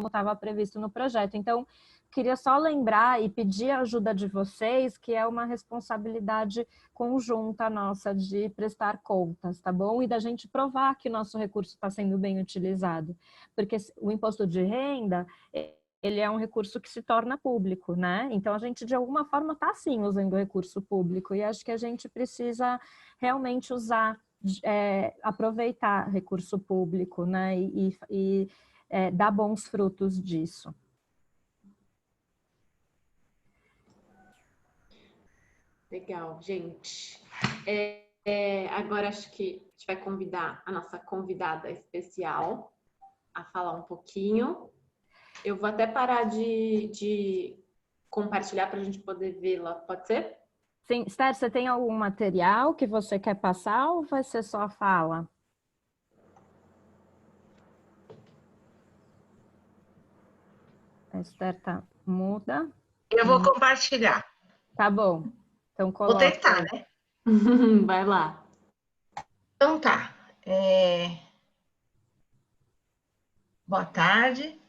estava previsto no projeto. Então, queria só lembrar e pedir a ajuda de vocês, que é uma responsabilidade conjunta nossa de prestar contas, tá bom? E da gente provar que o nosso recurso está sendo bem utilizado. Porque o imposto de renda, ele é um recurso que se torna público, né? Então, a gente, de alguma forma, está, sim, usando o recurso público. E acho que a gente precisa realmente usar, aproveitar recurso público, né? E dar bons frutos disso. Legal, gente. Agora acho que a gente vai convidar a nossa convidada especial a falar um pouquinho. Eu vou até parar de compartilhar para a gente poder vê-la. Pode ser? Sim, Esther, você tem algum material que você quer passar ou vai ser só a fala? A Esther tá muda. Eu vou compartilhar. Tá bom. Então Vou coloca. tentar, né? Vai lá. Então tá. Boa tarde.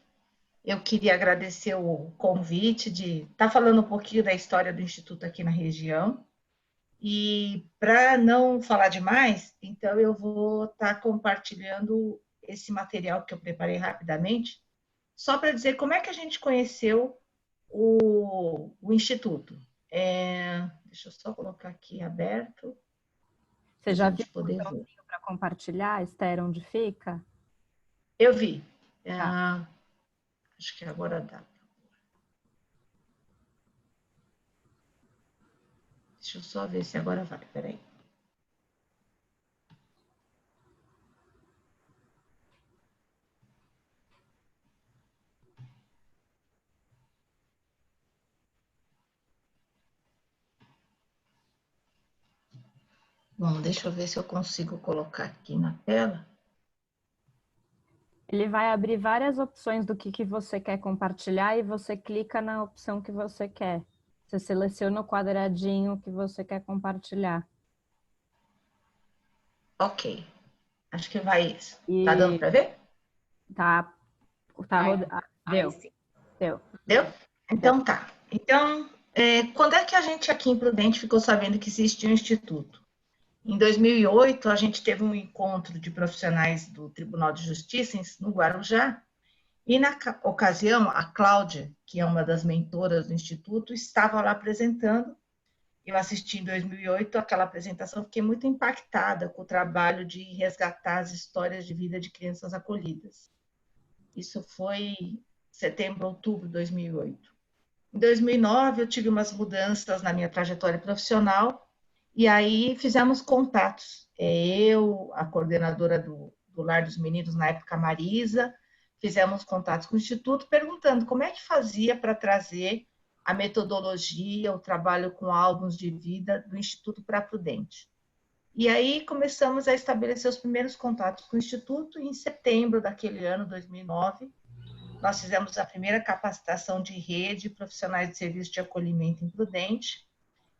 Eu queria agradecer o convite de estar falando um pouquinho da história do Instituto aqui na região. E para não falar demais, então eu vou estar compartilhando esse material que eu preparei rapidamente, só para dizer como é que a gente conheceu o Instituto. Deixa eu só colocar aqui aberto. Você já viu o botãozinho para compartilhar, Esther, onde fica? Eu vi. Tá. Acho que agora dá. Deixa eu só ver se agora vai. Peraí. Bom, deixa eu ver se eu consigo colocar aqui na tela. Ele vai abrir várias opções do que você quer compartilhar e você clica na opção que você quer. Você seleciona o quadradinho que você quer compartilhar. Ok. Acho que vai isso. Tá dando para ver? Tá rodando. Deu. Deu. Deu? Então tá. Então, quando é que a gente aqui em Prudente ficou sabendo que existia um instituto? Em 2008, a gente teve um encontro de profissionais do Tribunal de Justiça no Guarujá, e na ocasião, a Cláudia, que é uma das mentoras do Instituto, estava lá apresentando. Eu assisti em 2008 aquela apresentação, fiquei muito impactada com o trabalho de resgatar as histórias de vida de crianças acolhidas. Isso foi setembro, outubro de 2008. Em 2009, eu tive umas mudanças na minha trajetória profissional, e aí fizemos contatos. Eu, a coordenadora do Lar dos Meninos, na época, Marisa, fizemos contatos com o Instituto, perguntando como é que fazia para trazer a metodologia, o trabalho com álbuns de vida do Instituto para Prudente. E aí começamos a estabelecer os primeiros contatos com o Instituto, e em setembro daquele ano, 2009, nós fizemos a primeira capacitação de rede de profissionais de serviço de acolhimento em Prudente.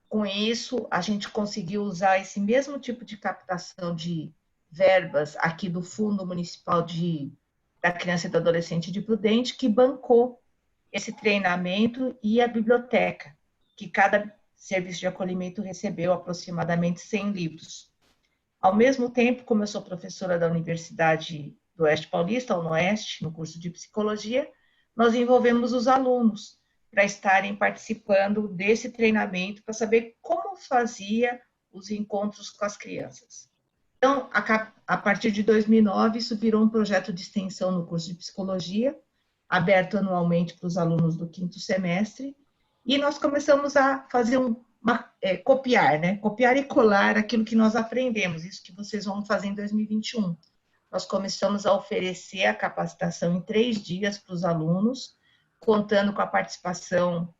Com isso, a gente conseguiu usar esse mesmo tipo de captação de verbas aqui do Fundo Municipal da Criança e do Adolescente de Prudente, que bancou esse treinamento, e a biblioteca, que cada serviço de acolhimento recebeu aproximadamente 100 livros. Ao mesmo tempo, como eu sou professora da Universidade do Oeste Paulista, ou no Oeste, no curso de Psicologia, nós envolvemos os alunos para estarem participando desse treinamento, para saber como fazia os encontros com as crianças. Então, a partir de 2009, isso virou um projeto de extensão no curso de Psicologia, aberto anualmente para os alunos do 5º semestre, e nós começamos a fazer copiar, né? Copiar e colar aquilo que nós aprendemos, isso que vocês vão fazer em 2021. Nós começamos a oferecer a capacitação em 3 dias para os alunos, contando com a participação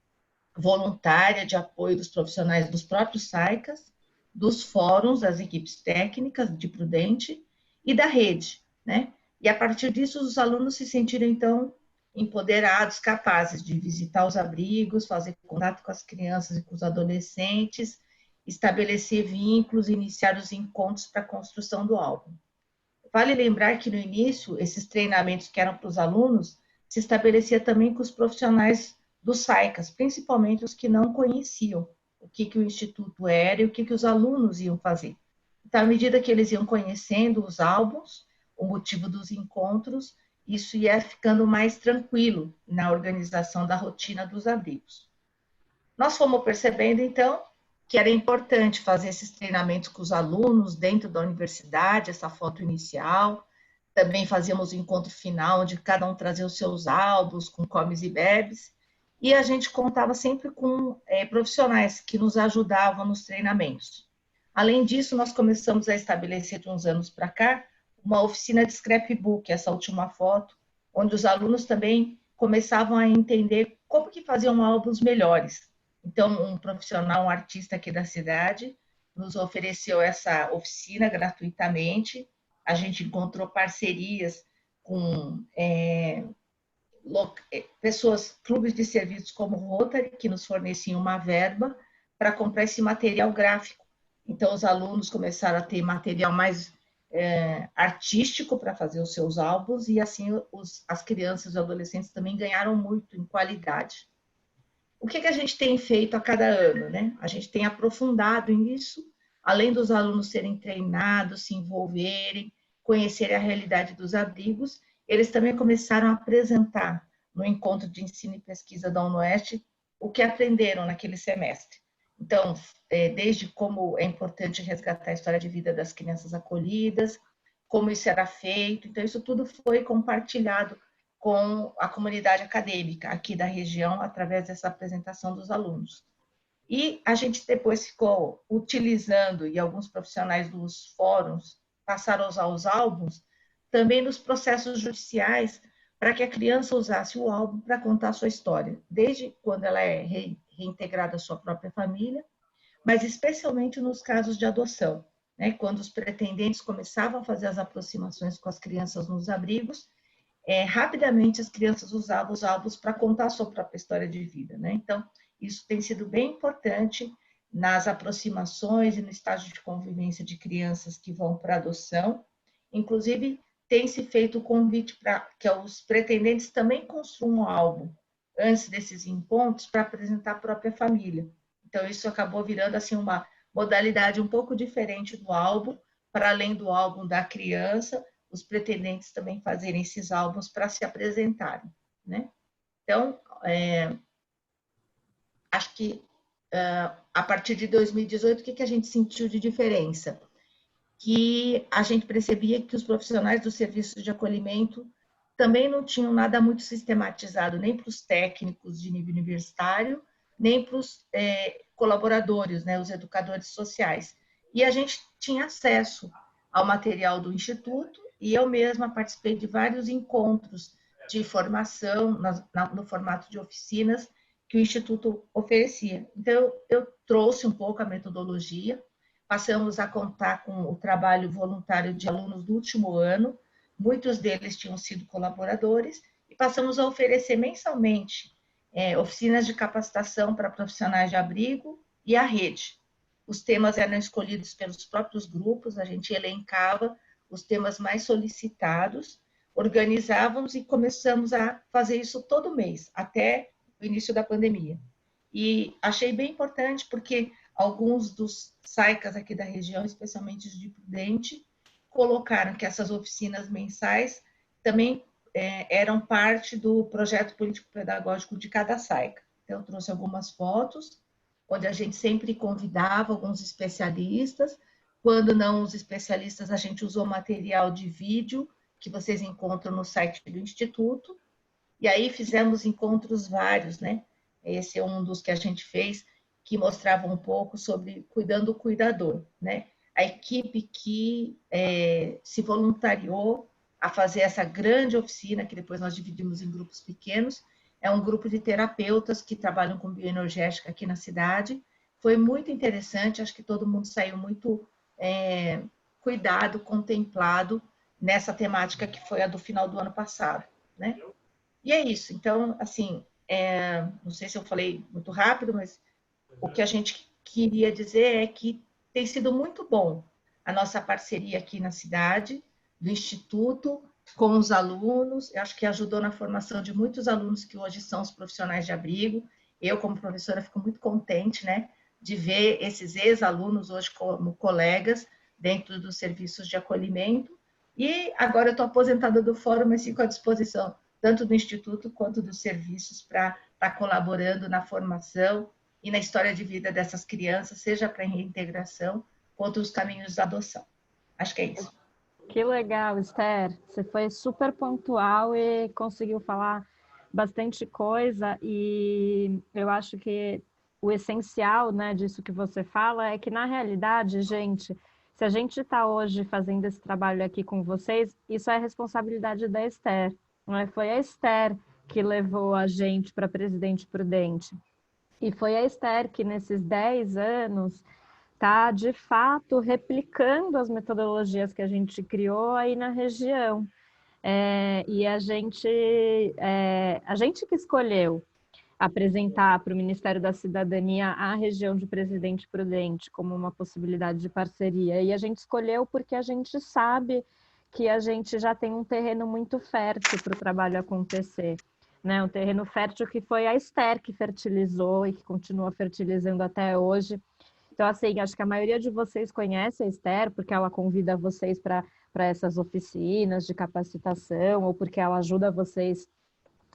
voluntária de apoio dos profissionais dos próprios SAICAS, dos fóruns, das equipes técnicas de Prudente e da rede, né? E a partir disso, os alunos se sentiram, então, empoderados, capazes de visitar os abrigos, fazer contato com as crianças e com os adolescentes, estabelecer vínculos, iniciar os encontros para a construção do álbum. Vale lembrar que, no início, esses treinamentos que eram para os alunos se estabelecia também com os profissionais dos SAICAS, principalmente os que não conheciam o que o Instituto era e o que os alunos iam fazer. Então, à medida que eles iam conhecendo os álbuns, o motivo dos encontros, isso ia ficando mais tranquilo na organização da rotina dos abrigos. Nós fomos percebendo, então, que era importante fazer esses treinamentos com os alunos dentro da universidade, essa foto inicial. Também fazíamos o encontro final, onde cada um trazia os seus álbuns, com comes e bebes. E a gente contava sempre com profissionais que nos ajudavam nos treinamentos. Além disso, nós começamos a estabelecer, de uns anos para cá, uma oficina de scrapbook, essa última foto, onde os alunos também começavam a entender como que faziam álbuns melhores. Então, um profissional, um artista aqui da cidade, nos ofereceu essa oficina gratuitamente. A gente encontrou parcerias com pessoas, clubes de serviços como o Rotary, que nos forneciam uma verba para comprar esse material gráfico. Então, os alunos começaram a ter material mais artístico para fazer os seus álbuns, e assim as crianças e adolescentes também ganharam muito em qualidade. O que a gente tem feito a cada ano, né? A gente tem aprofundado nisso, além dos alunos serem treinados, se envolverem, conhecerem a realidade dos abrigos, eles também começaram a apresentar no encontro de ensino e pesquisa da UnoOeste o que aprenderam naquele semestre. Então, desde como é importante resgatar a história de vida das crianças acolhidas, como isso era feito. Então, isso tudo foi compartilhado com a comunidade acadêmica aqui da região, através dessa apresentação dos alunos. E a gente depois ficou utilizando, e alguns profissionais dos fóruns passaram a usar os álbuns, também nos processos judiciais, para que a criança usasse o álbum para contar a sua história, desde quando ela é reintegrada à sua própria família, mas especialmente nos casos de adoção, né? Quando os pretendentes começavam a fazer as aproximações com as crianças nos abrigos, rapidamente as crianças usavam os álbuns para contar a sua própria história de vida, né? Então, isso tem sido bem importante nas aproximações e no estágio de convivência de crianças que vão para adoção. Inclusive, tem se feito o convite para que os pretendentes também construam um álbum antes desses encontros para apresentar a própria família. Então, isso acabou virando assim uma modalidade um pouco diferente do álbum, para além do álbum da criança, os pretendentes também fazerem esses álbuns para se apresentarem, né? Então, acho que a partir de 2018, o que a gente sentiu de diferença? Que a gente percebia que os profissionais do serviço de acolhimento também não tinham nada muito sistematizado, nem para os técnicos de nível universitário, nem para os colaboradores, né, os educadores sociais. E a gente tinha acesso ao material do Instituto, e eu mesma participei de vários encontros de formação no formato de oficinas que o Instituto oferecia. Então, eu trouxe um pouco a metodologia, passamos a contar com o trabalho voluntário de alunos do último ano, muitos deles tinham sido colaboradores, e passamos a oferecer mensalmente oficinas de capacitação para profissionais de abrigo e a rede. Os temas eram escolhidos pelos próprios grupos, a gente elencava os temas mais solicitados, organizávamos e começamos a fazer isso todo mês, até o início da pandemia. E achei bem importante porque alguns dos SAICAS aqui da região, especialmente os de Prudente, colocaram que essas oficinas mensais também eram parte do projeto político-pedagógico de cada SAICA. Então, eu trouxe algumas fotos, onde a gente sempre convidava alguns especialistas. Quando não os especialistas, a gente usou material de vídeo, que vocês encontram no site do Instituto. E aí fizemos encontros vários, né? Esse é um dos que a gente fez, que mostrava um pouco sobre cuidando do cuidador, né? A equipe que se voluntariou a fazer essa grande oficina, que depois nós dividimos em grupos pequenos, é um grupo de terapeutas que trabalham com bioenergética aqui na cidade. Foi muito interessante, acho que todo mundo saiu muito cuidado, contemplado nessa temática que foi a do final do ano passado, né? E é isso. Então, assim, não sei se eu falei muito rápido, mas o que a gente queria dizer é que tem sido muito bom a nossa parceria aqui na cidade, do Instituto, com os alunos. Eu acho que ajudou na formação de muitos alunos que hoje são os profissionais de abrigo. Eu, como professora, fico muito contente, né, de ver esses ex-alunos hoje como colegas dentro dos serviços de acolhimento. E agora eu estou aposentada do fórum, mas fico à disposição tanto do Instituto quanto dos serviços para estar colaborando na formação e na história de vida dessas crianças, seja para reintegração quanto os caminhos da adoção. Acho que é isso. Que legal, Esther. Você foi super pontual e conseguiu falar bastante coisa. E eu acho que o essencial, né, disso que você fala é que, na realidade, gente, se a gente está hoje fazendo esse trabalho aqui com vocês, isso é responsabilidade da Esther. Não é? Foi a Esther que levou a gente para Presidente Prudente. E foi a Esther que, nesses 10 anos, está, de fato, replicando as metodologias que a gente criou aí na região. E a gente que escolheu apresentar para o Ministério da Cidadania a região de Presidente Prudente como uma possibilidade de parceria. E a gente escolheu porque a gente sabe que a gente já tem um terreno muito fértil para o trabalho acontecer. Né? Um terreno fértil que foi a Esther que fertilizou e que continua fertilizando até hoje. Então, assim, acho que a maioria de vocês conhece a Esther, porque ela convida vocês para essas oficinas de capacitação, ou porque ela ajuda vocês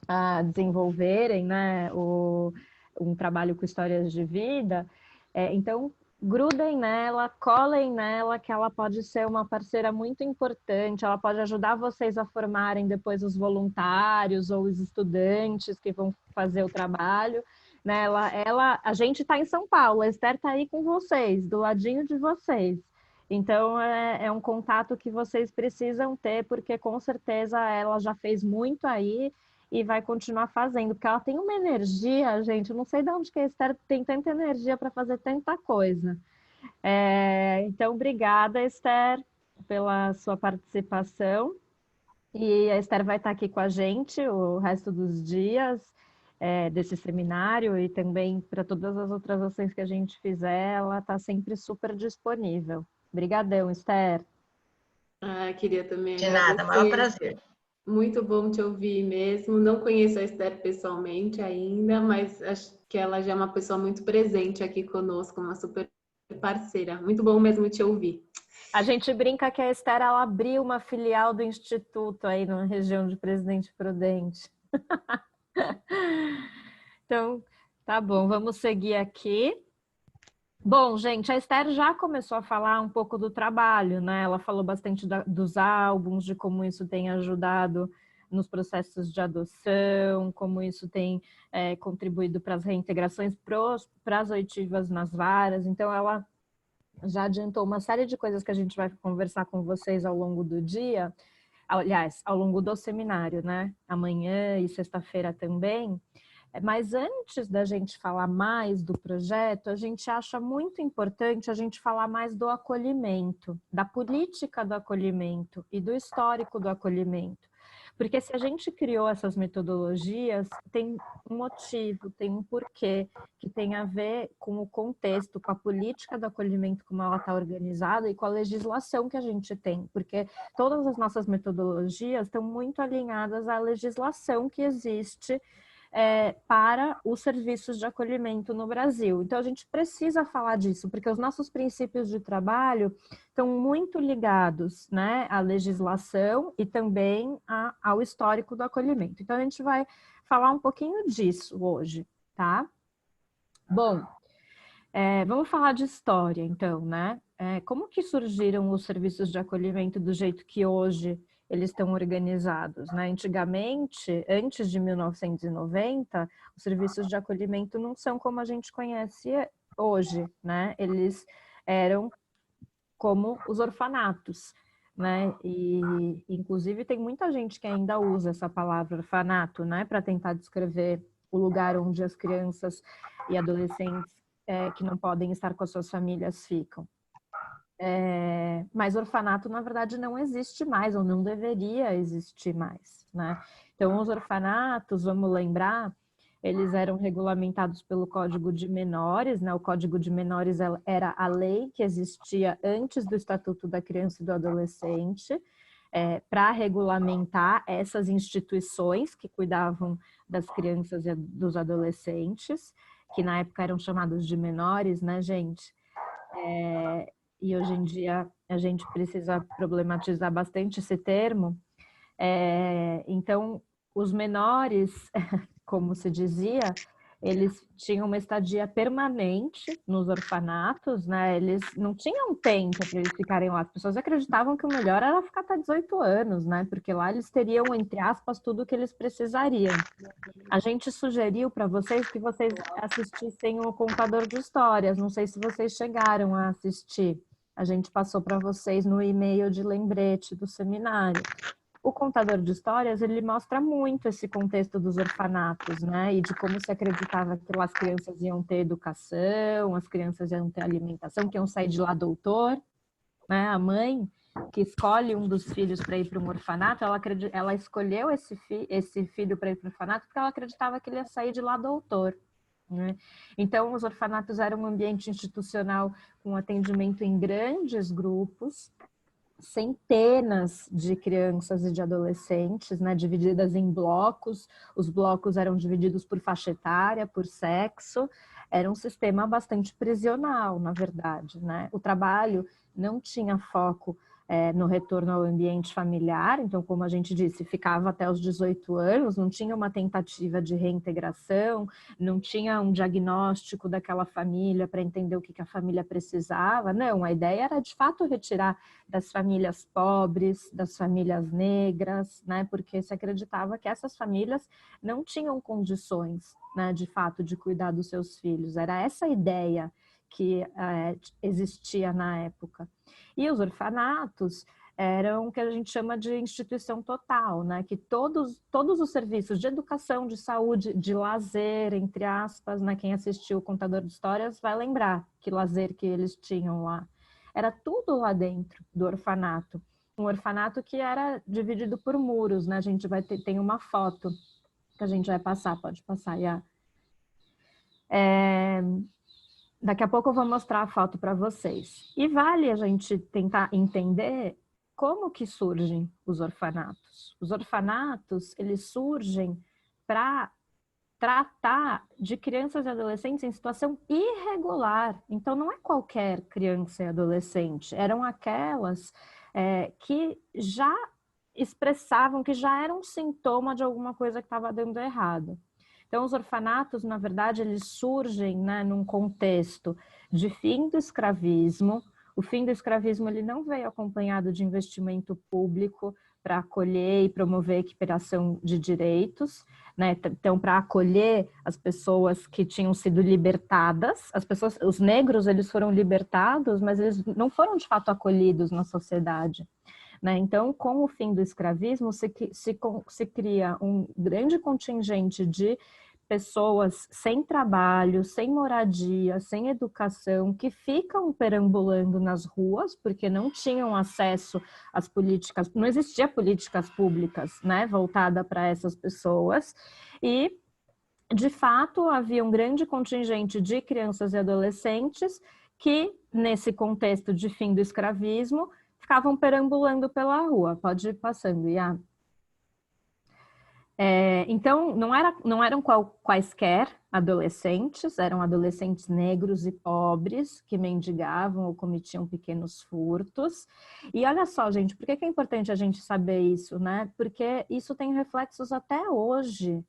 a desenvolverem, né, um trabalho com histórias de vida. Então, grudem nela, colem nela, que ela pode ser uma parceira muito importante, ela pode ajudar vocês a formarem depois os voluntários ou os estudantes que vão fazer o trabalho. Né? A gente está em São Paulo, a Esther está aí com vocês, do ladinho de vocês. Então, é um contato que vocês precisam ter, porque com certeza ela já fez muito aí e vai continuar fazendo, porque ela tem uma energia, gente, eu não sei de onde que a Esther tem tanta energia para fazer tanta coisa. Então, obrigada, Esther, pela sua participação. E a Esther vai estar aqui com a gente o resto dos dias desse seminário e também para todas as outras ações que a gente fizer, ela está sempre super disponível. Obrigadão, Esther. Queria também De agradecer. nada, maior prazer. Muito bom te ouvir mesmo. Não conheço a Esther pessoalmente ainda, mas acho que ela já é uma pessoa muito presente aqui conosco, uma super parceira. Muito bom mesmo te ouvir. A gente brinca que a Esther ela abriu uma filial do Instituto aí na região de Presidente Prudente. Então, tá bom, vamos seguir aqui. Bom, gente, a Esther já começou a falar um pouco do trabalho, né? Ela falou bastante dos álbuns, de como isso tem ajudado nos processos de adoção, como isso tem contribuído para as reintegrações, para as oitivas nas varas. Então, ela já adiantou uma série de coisas que a gente vai conversar com vocês ao longo do dia, aliás, ao longo do seminário, né? Amanhã e sexta-feira também. Mas antes da gente falar mais do projeto, a gente acha muito importante a gente falar mais do acolhimento, da política do acolhimento e do histórico do acolhimento. Porque se a gente criou essas metodologias, tem um motivo, tem um porquê, que tem a ver com o contexto, com a política do acolhimento, como ela está organizada e com a legislação que a gente tem. Porque todas as nossas metodologias estão muito alinhadas à legislação que existe para os serviços de acolhimento no Brasil. Então, a gente precisa falar disso, porque os nossos princípios de trabalho estão muito ligados, né, à legislação e também ao histórico do acolhimento. Então, a gente vai falar um pouquinho disso hoje, tá? Bom, vamos falar de história, então, né? Como que surgiram os serviços de acolhimento do jeito que hoje eles estão organizados, né? Antigamente, antes de 1990, os serviços de acolhimento não são como a gente conhece hoje, né? Eles eram como os orfanatos, né? E, inclusive, tem muita gente que ainda usa essa palavra orfanato, né? Para tentar descrever o lugar onde as crianças e adolescentes que não podem estar com as suas famílias ficam. Mas orfanato, na verdade, não existe mais, ou não deveria existir mais, né? Então, os orfanatos, vamos lembrar, eles eram regulamentados pelo Código de Menores, né? O Código de Menores era a lei que existia antes do Estatuto da Criança e do Adolescente, para regulamentar essas instituições que cuidavam das crianças e dos adolescentes, que na época eram chamados de menores, né, gente? E hoje em dia a gente precisa problematizar bastante esse termo. Então, os menores, como se dizia, eles tinham uma estadia permanente nos orfanatos, né? Eles não tinham tempo para eles ficarem lá. As pessoas acreditavam que o melhor era ficar até 18 anos, né? Porque lá eles teriam, entre aspas, tudo o que eles precisariam. A gente sugeriu para vocês que vocês assistissem o Contador de Histórias. Não sei se vocês chegaram a assistir. A gente passou para vocês no e-mail de lembrete do seminário. O Contador de Histórias, ele mostra muito esse contexto dos orfanatos, né? E de como se acreditava que lá as crianças iam ter educação, as crianças iam ter alimentação, que iam sair de lá doutor, né? A mãe que escolhe um dos filhos para ir para um orfanato, ela escolheu esse filho para ir para o orfanato porque ela acreditava que ele ia sair de lá doutor, né? Então, os orfanatos eram um ambiente institucional com atendimento em grandes grupos, centenas de crianças e de adolescentes, né, divididas em blocos. Os blocos eram divididos por faixa etária, por sexo. Era um sistema bastante prisional, na verdade, né? O trabalho não tinha foco no retorno ao ambiente familiar, então, como a gente disse, ficava até os 18 anos, não tinha uma tentativa de reintegração, não tinha um diagnóstico daquela família para entender o que a família precisava. Não, a ideia era, de fato, retirar das famílias pobres, das famílias negras, né? Porque se acreditava que essas famílias não tinham condições, né, de fato, de cuidar dos seus filhos. Era essa a ideia que existia na época. E os orfanatos eram o que a gente chama de instituição total, né? Que todos os serviços de educação, de saúde, de lazer, entre aspas, né? Quem assistiu o Contador de Histórias vai lembrar que lazer que eles tinham lá. Era tudo lá dentro do orfanato. Um orfanato que era dividido por muros, né? A gente tem uma foto que a gente vai passar, pode passar, Iá. Daqui a pouco eu vou mostrar a foto para vocês. E vale a gente tentar entender como que surgem os orfanatos. Os orfanatos, eles surgem para tratar de crianças e adolescentes em situação irregular. Então, não é qualquer criança e adolescente. Eram aquelas que já expressavam, que já eram sintoma de alguma coisa que estava dando errado. Então, os orfanatos, na verdade, eles surgem, né, num contexto de fim do escravismo. O fim do escravismo ele não veio acompanhado de investimento público para acolher e promover a equiparação de direitos, né? Então, para acolher as pessoas que tinham sido libertadas, os negros, eles foram libertados, mas eles não foram de fato acolhidos na sociedade, né? Então, com o fim do escravismo, se cria um grande contingente de pessoas sem trabalho, sem moradia, sem educação, que ficam perambulando nas ruas, porque não tinham acesso às políticas, não existia políticas públicas, né, voltada para essas pessoas, e, de fato, havia um grande contingente de crianças e adolescentes que, nesse contexto de fim do escravismo, ficavam perambulando pela rua. Pode ir passando, Iá. Então, não eram quaisquer adolescentes, eram adolescentes negros e pobres que mendigavam ou cometiam pequenos furtos. E olha só, gente, por que é importante a gente saber isso, né? Porque isso tem reflexos até hoje,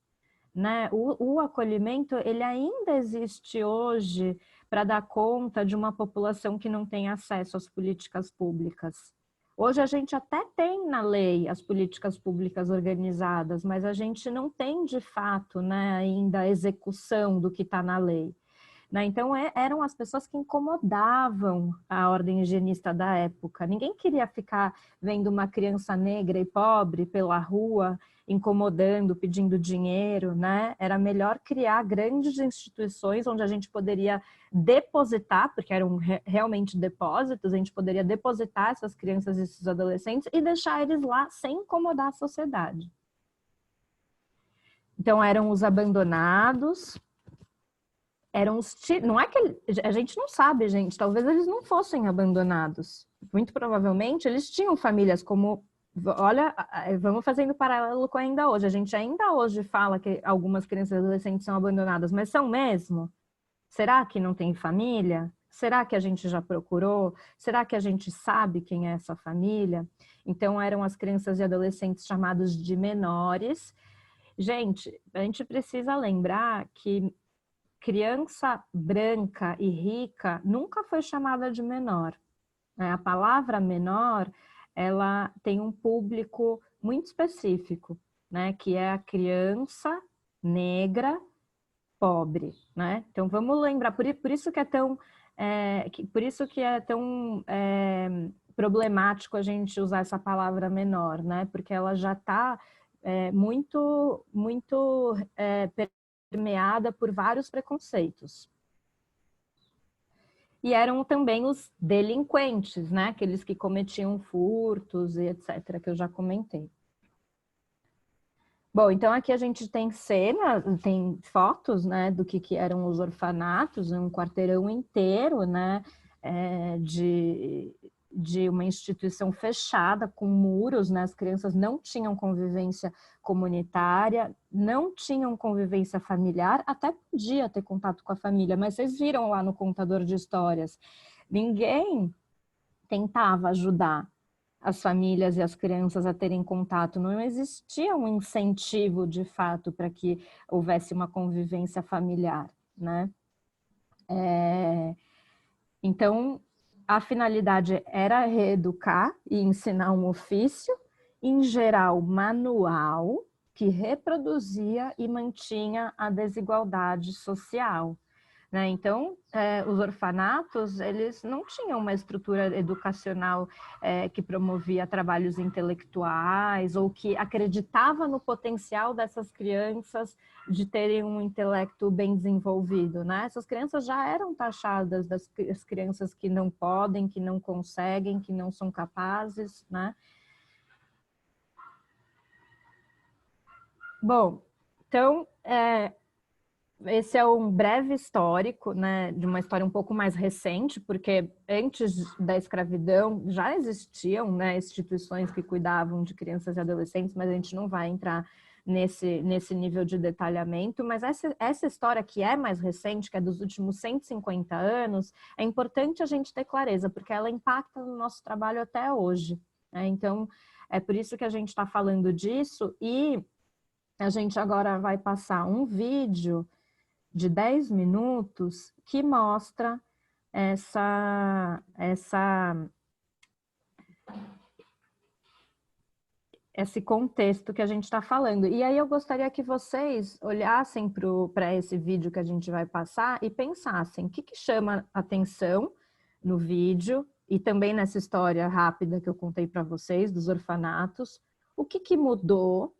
né? O acolhimento, ele ainda existe hoje para dar conta de uma população que não tem acesso às políticas públicas. Hoje a gente até tem na lei as políticas públicas organizadas, mas a gente não tem de fato, né, ainda a execução do que está na lei, né? Então eram as pessoas que incomodavam a ordem higienista da época. Ninguém queria ficar vendo uma criança negra e pobre pela rua, incomodando, pedindo dinheiro, né? Era melhor criar grandes instituições onde a gente poderia depositar, porque eram realmente depósitos, a gente poderia depositar essas crianças e esses adolescentes e deixar eles lá sem incomodar a sociedade. Então, eram os abandonados, eram os... Não é que... A gente não sabe, gente, talvez eles não fossem abandonados. Muito provavelmente, eles tinham famílias como olha, vamos fazendo paralelo com ainda hoje. A gente ainda hoje fala que algumas crianças e adolescentes são abandonadas, mas são mesmo? Será que não tem família? Será que a gente já procurou? Será que a gente sabe quem é essa família? Então, eram as crianças e adolescentes chamados de menores. Gente, a gente precisa lembrar que criança branca e rica nunca foi chamada de menor. A palavra menor, ela tem um público muito específico, né? Que é a criança negra pobre, né? Então vamos lembrar, por isso que é tão, problemático a gente usar essa palavra menor, né? Porque ela já está muito permeada por vários preconceitos. E eram também os delinquentes, né? Aqueles que cometiam furtos e etc., que eu já comentei. Bom, então aqui a gente tem tem fotos, né, do que eram os orfanatos, um quarteirão inteiro, né, de uma instituição fechada, com muros, né, as crianças não tinham convivência comunitária, não tinham convivência familiar, até podia ter contato com a família, mas vocês viram lá no contador de histórias, ninguém tentava ajudar as famílias e as crianças a terem contato, não existia um incentivo de fato para que houvesse uma convivência familiar, né? Então, a finalidade era reeducar e ensinar um ofício, em geral manual, que reproduzia e mantinha a desigualdade social. Né? Então, os orfanatos, eles não tinham uma estrutura educacional que promovia trabalhos intelectuais ou que acreditava no potencial dessas crianças de terem um intelecto bem desenvolvido. Né? Essas crianças já eram taxadas das crianças que não podem, que não conseguem, que não são capazes. Né? Bom, então... esse é um breve histórico, né, de uma história um pouco mais recente, porque antes da escravidão já existiam, né, instituições que cuidavam de crianças e adolescentes, mas a gente não vai entrar nesse nível de detalhamento. Mas essa história que é mais recente, que é dos últimos 150 anos, é importante a gente ter clareza, porque ela impacta no nosso trabalho até hoje. Né? Então, é por isso que a gente está falando disso, e a gente agora vai passar um vídeo de 10 minutos que mostra esse contexto que a gente está falando. E aí eu gostaria que vocês olhassem para esse vídeo que a gente vai passar e pensassem o que chama atenção no vídeo e também nessa história rápida que eu contei para vocês dos orfanatos, o que mudou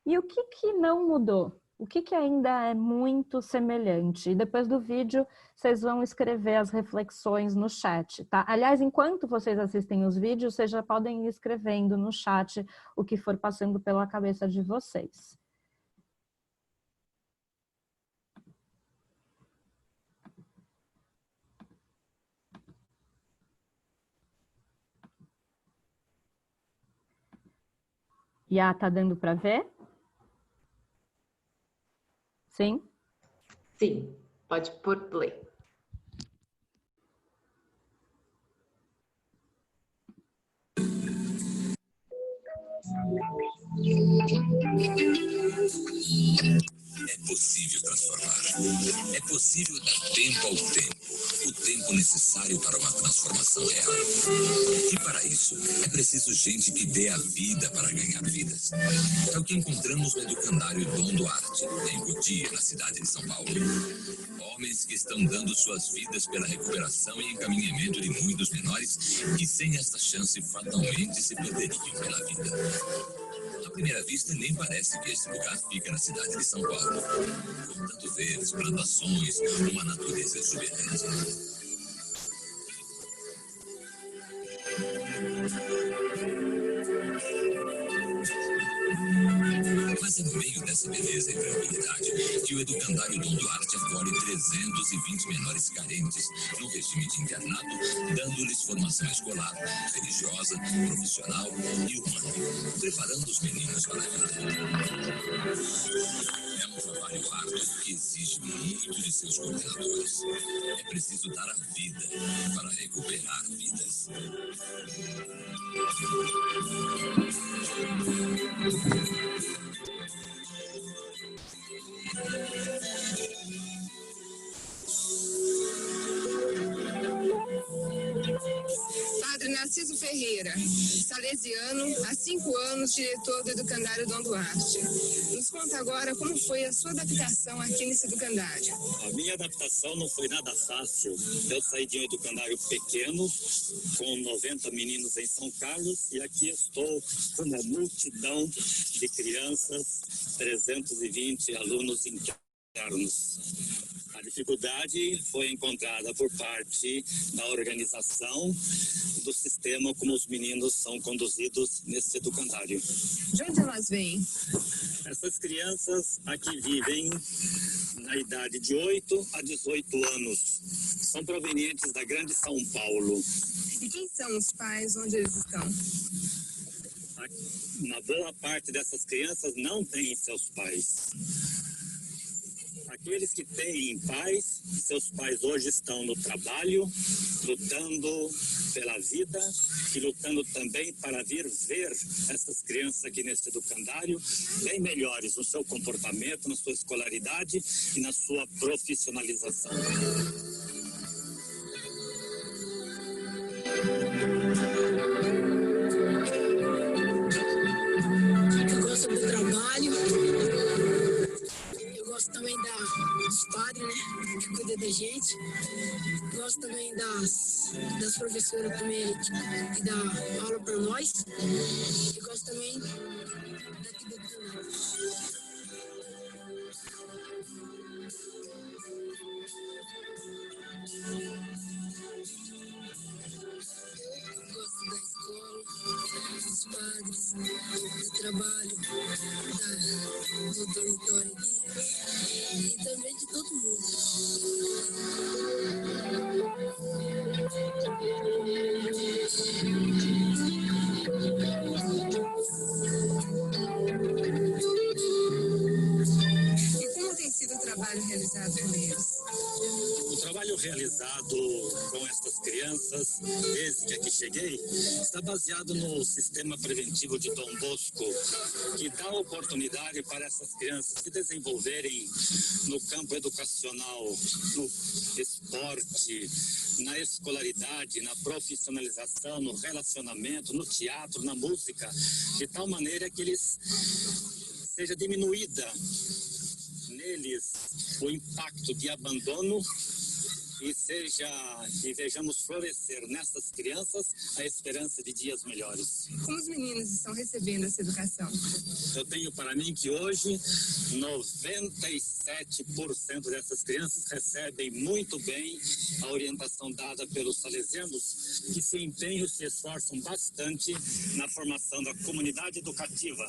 e o que não mudou. O que ainda é muito semelhante? E depois do vídeo, vocês vão escrever as reflexões no chat, tá? Aliás, enquanto vocês assistem os vídeos, vocês já podem ir escrevendo no chat o que for passando pela cabeça de vocês. Já tá dando para ver? Sim? Sim, pode pôr play. É possível transformar. É possível dar tempo ao tempo. O tempo necessário para uma transformação real. E para isso, é preciso gente que dê a vida para ganhar vidas. É o que encontramos no educandário Dom Duarte, em Cotia, na cidade de São Paulo. Homens que estão dando suas vidas pela recuperação e encaminhamento de muitos menores que sem esta chance fatalmente se perderiam pela vida. À primeira vista, nem parece que esse lugar fica na cidade de São Paulo. Com tanto verdes, plantações, uma natureza exuberante. Mas é no meio dessa beleza e tranquilidade necessidade que o educandário Dom Duarte acolhe 320 menores carentes no regime de internato, dando-lhes formação escolar, religiosa, profissional e humana, preparando os meninos para a vida. É um trabalho árduo que exige muito de seus coordenadores. É preciso dar a vida para recuperar vidas. Padre Narciso Ferreira, salesiano, há 5 anos diretor do educandário Dom Duarte. Nos conta agora como foi a sua adaptação aqui nesse educandário. A minha adaptação não foi nada fácil. Eu saí de um educandário pequeno, com 90 meninos em São Carlos, e aqui estou com uma multidão de crianças, 320 alunos internos. A dificuldade foi encontrada por parte da organização do sistema como os meninos são conduzidos nesse educandário. De onde elas vêm? Essas crianças aqui vivem na idade de 8 a 18 anos. São provenientes da Grande São Paulo. E quem são os pais? Onde eles estão? Uma boa parte dessas crianças não tem seus pais. Aqueles que têm pais, seus pais hoje estão no trabalho, lutando pela vida e lutando também para vir ver essas crianças aqui nesse educandário bem melhores no seu comportamento, na sua escolaridade e na sua profissionalização. Eu gosto do trabalho. Gosto também dos padres, né, que cuidam da gente. Gosto também das professoras também, que dão aula para nós. E gosto também daqui do canal. Gosto da escola, dos padres, do trabalho, do dormitório e também de todo mundo. E como tem sido o trabalho realizado com eles? O trabalho realizado com estas crianças, desde que aqui cheguei, está baseado no sistema preventivo de Dom Bosco, que dá oportunidade para essas crianças se desenvolverem no campo educacional, no esporte, na escolaridade, na profissionalização, no relacionamento, no teatro, na música, de tal maneira que seja diminuída neles o impacto de abandono e vejamos florescer nessas crianças a esperança de dias melhores. Como os meninos estão recebendo essa educação? Eu tenho para mim que hoje 97% dessas crianças recebem muito bem a orientação dada pelos salesianos, que se empenham e se esforçam bastante na formação da comunidade educativa,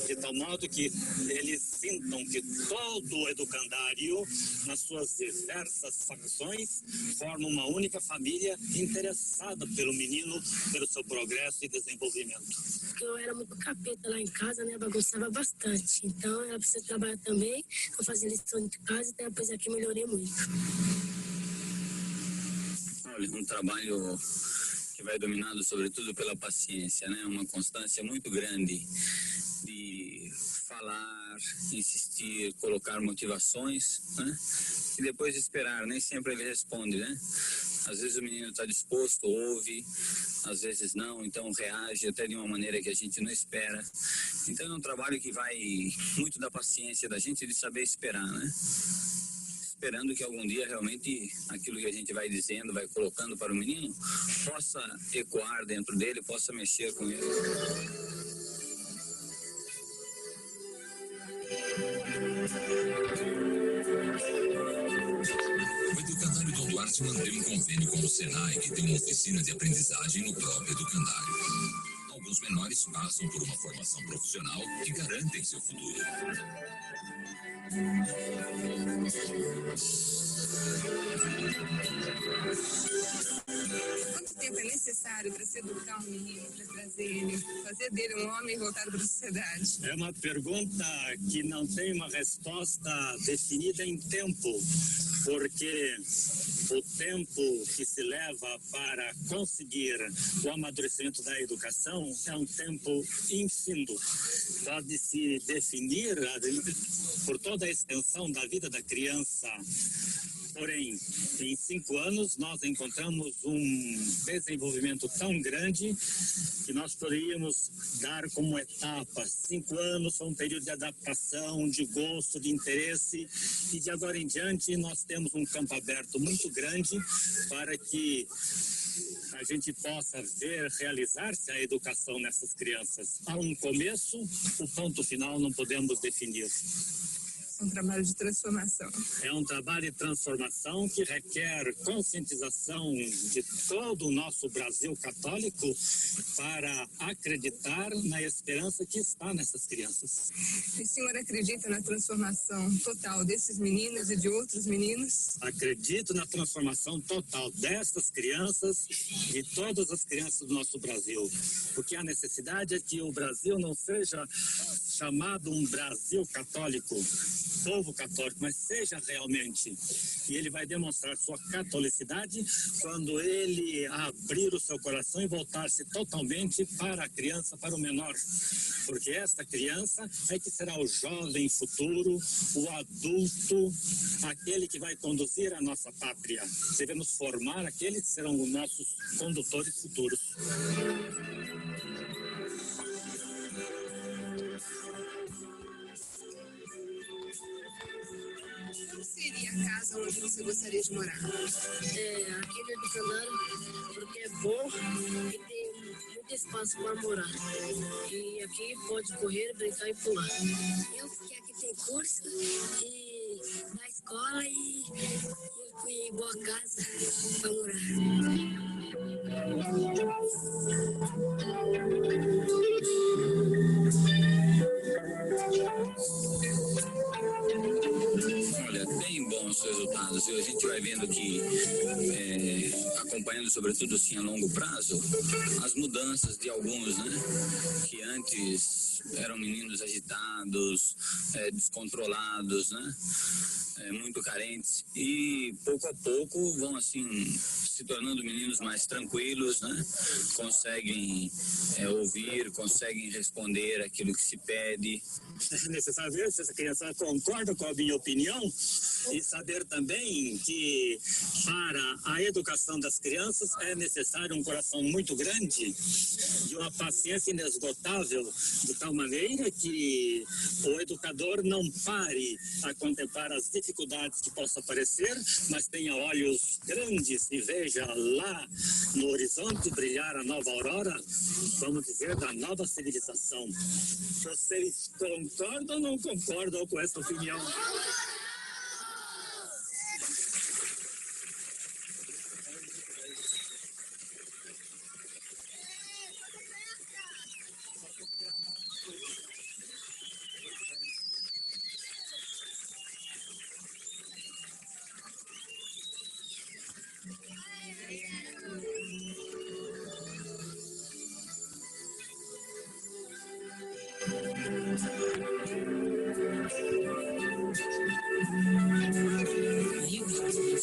de tal modo que eles sintam que todo o educandário, nas suas diversas facções, forma uma única família interessada pelo menino, pelo seu progresso e desenvolvimento. Eu era muito capeta lá em casa, né? Bagunçava bastante. Então, ela precisa trabalhar também. Eu fazia lição de casa e depois aqui melhorei muito. Olha, um trabalho que vai dominado sobretudo pela paciência, né? Uma constância muito grande de falar, insistir, colocar motivações, né? E depois esperar, nem sempre ele responde, né? Às vezes o menino está disposto, ouve, às vezes não, então reage até de uma maneira que a gente não espera. Então é um trabalho que vai muito da paciência da gente, de saber esperar, né? Esperando que algum dia realmente aquilo que a gente vai dizendo, vai colocando para o menino, possa ecoar dentro dele, possa mexer com ele. O educandário Dom Duarte mantém um convênio com o Senai, que tem uma oficina de aprendizagem no próprio educandário. Alguns menores passam por uma formação profissional que garantem seu futuro. Quanto tempo é necessário para se educar um menino, para trazer ele, fazer dele um homem voltado para a sociedade? É uma pergunta que não tem uma resposta definida em tempo, porque o tempo que se leva para conseguir o amadurecimento da educação é um tempo infindo. Pode se definir por toda a extensão da vida da criança. Porém, em 5 anos, nós encontramos um desenvolvimento tão grande que nós poderíamos dar como etapa. 5 anos são um período de adaptação, de gosto, de interesse, e de agora em diante nós temos um campo aberto muito grande para que a gente possa ver realizar-se a educação nessas crianças. Há um começo, o ponto final não podemos definir. É um trabalho de transformação. É um trabalho de transformação que requer conscientização de todo o nosso Brasil católico para acreditar na esperança que está nessas crianças. E o senhor acredita na transformação total desses meninos e de outros meninos? Acredito na transformação total dessas crianças e de todas as crianças do nosso Brasil, porque a necessidade é que o Brasil não seja chamado um Brasil católico, povo católico, mas seja realmente. E ele vai demonstrar sua catolicidade quando ele abrir o seu coração e voltar-se totalmente para a criança, para o menor. Porque esta criança é que será o jovem futuro, o adulto, aquele que vai conduzir a nossa pátria. Devemos formar aqueles que serão os nossos condutores futuros. Qual seria a casa onde você gostaria de morar? Aqui no Educandário, porque é bom e tem muito espaço para morar. E aqui pode correr, brincar e pular. Eu fiquei aqui tem curso e na escola e boa casa para morar. Olha, bem bons os resultados. A gente vai vendo que, acompanhando sobretudo assim a longo prazo, as mudanças de alguns, né? Que antes eram meninos agitados, descontrolados, né? Muito carentes, e pouco a pouco vão assim se tornando meninos mais tranquilos, né? Conseguem ouvir, conseguem responder aquilo que se pede. É necessário ver se essa criança concorda com a minha opinião e saber também que para a educação das crianças é necessário um coração muito grande e uma paciência inesgotável, de tal maneira que o educador não pare a contemplar as dificuldades que possam aparecer, mas tenha olhos grandes e veja lá no horizonte brilhar a nova aurora, vamos dizer, da nova civilização. Vocês concordam ou não concordam com essa opinião?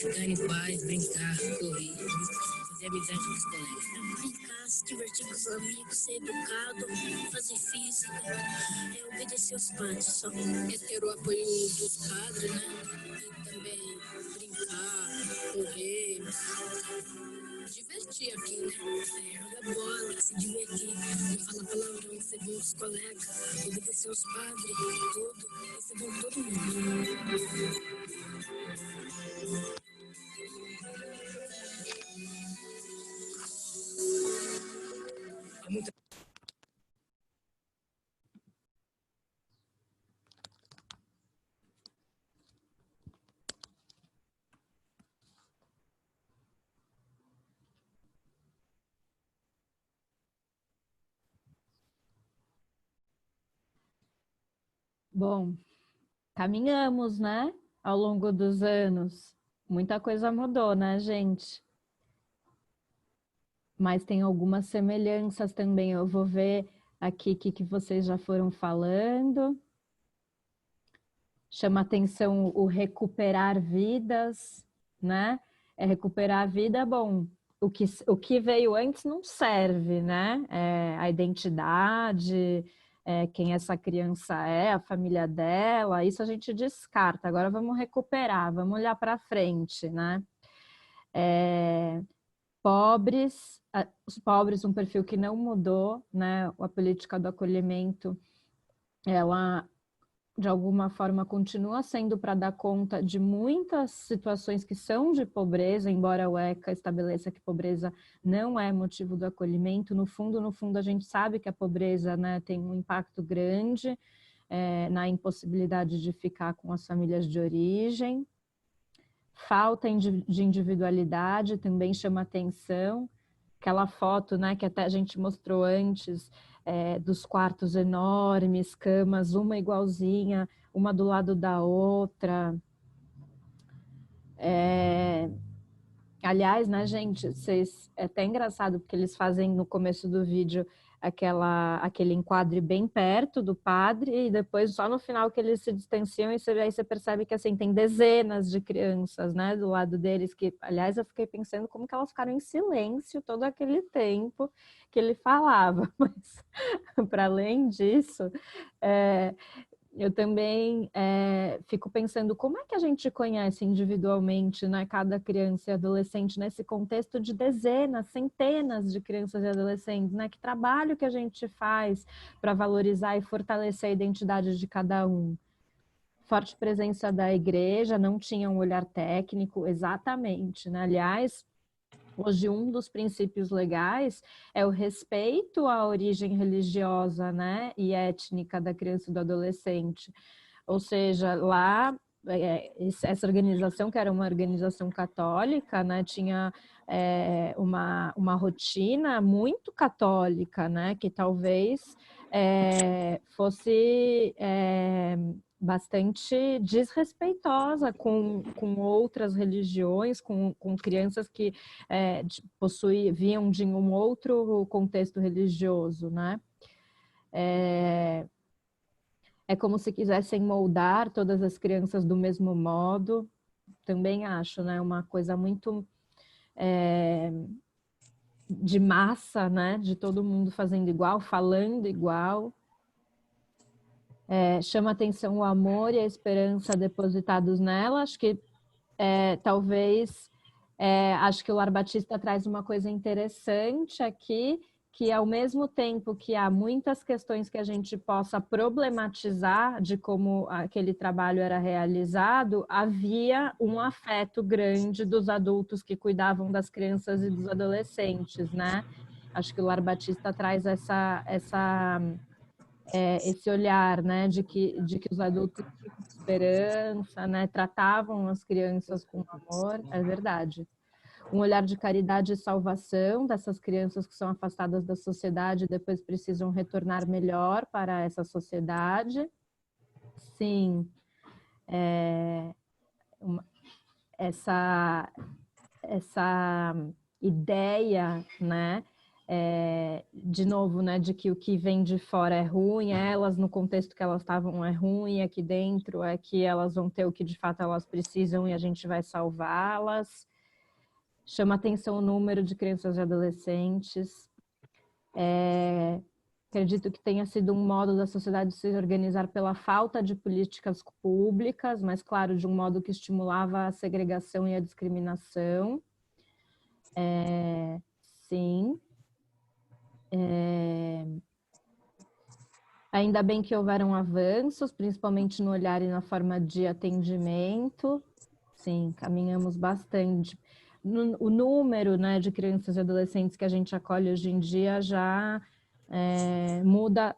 Ficar em paz, brincar, correr, fazer amizade com os colegas. Brincar, se divertir com os amigos, ser educado, fazer física, obedecer os pais. Só ter o apoio dos padres, né? E também brincar, correr, divertir aqui, né? Jogar bola, se divertir, não falar palavrão, ser bom com os colegas, obedecer os padres, tudo, e ser bom com todo mundo. Bom, caminhamos, né? Ao longo dos anos. Muita coisa mudou, né, gente? Mas tem algumas semelhanças também. Eu vou ver aqui o que vocês já foram falando. Chama atenção o recuperar vidas, né? Recuperar a vida, bom, o que veio antes não serve, né? A identidade, quem essa criança é, a família dela, isso a gente descarta. Agora vamos recuperar, vamos olhar para frente, né? Os pobres, um perfil que não mudou, né? A política do acolhimento, ela de alguma forma continua sendo para dar conta de muitas situações que são de pobreza, embora o ECA estabeleça que pobreza não é motivo do acolhimento. No fundo, a gente sabe que a pobreza, né, tem um impacto grande na impossibilidade de ficar com as famílias de origem. Falta de individualidade também chama atenção. Aquela foto, né, que até a gente mostrou antes, dos quartos enormes, camas, uma igualzinha, uma do lado da outra. Aliás, né, gente, é até engraçado, porque eles fazem no começo do vídeo aquele enquadre bem perto do padre, e depois só no final que eles se distanciam, e aí você percebe que assim, tem dezenas de crianças, né, do lado deles, que, aliás, eu fiquei pensando como que elas ficaram em silêncio todo aquele tempo que ele falava, mas para além disso, eu também fico pensando como é que a gente conhece individualmente, né, cada criança e adolescente nesse contexto de dezenas, centenas de crianças e adolescentes, né? Que trabalho que a gente faz para valorizar e fortalecer a identidade de cada um. Forte presença da igreja, não tinha um olhar técnico, exatamente, né? Aliás, hoje um dos princípios legais é o respeito à origem religiosa, né, e étnica da criança e do adolescente. Ou seja, lá, essa organização, que era uma organização católica, né, tinha uma rotina muito católica, né, que talvez fosse bastante desrespeitosa com outras religiões, com crianças que vinham de um outro contexto religioso, né? É como se quisessem moldar todas as crianças do mesmo modo. Também acho, né? Uma coisa muito de massa, né? De todo mundo fazendo igual, falando igual. Chama atenção o amor e a esperança depositados nela. Acho que talvez, acho que o Lar Batista traz uma coisa interessante aqui, que ao mesmo tempo que há muitas questões que a gente possa problematizar de como aquele trabalho era realizado, havia um afeto grande dos adultos que cuidavam das crianças e dos adolescentes, né? Acho que o Lar Batista traz esse olhar, né, de que os adultos tinham esperança, né, tratavam as crianças com amor, é verdade. Um olhar de caridade e salvação dessas crianças que são afastadas da sociedade e depois precisam retornar melhor para essa sociedade. Sim, essa ideia, né, de novo, né, de que o que vem de fora é ruim, elas no contexto que elas estavam é ruim, aqui dentro é que elas vão ter o que de fato elas precisam e a gente vai salvá-las. Chama atenção o número de crianças e adolescentes. Acredito que tenha sido um modo da sociedade se organizar pela falta de políticas públicas, mas claro, de um modo que estimulava a segregação e a discriminação. Sim. Ainda bem que houveram avanços, principalmente no olhar e na forma de atendimento. Sim, caminhamos bastante. O número, né, de crianças e adolescentes que a gente acolhe hoje em dia já muda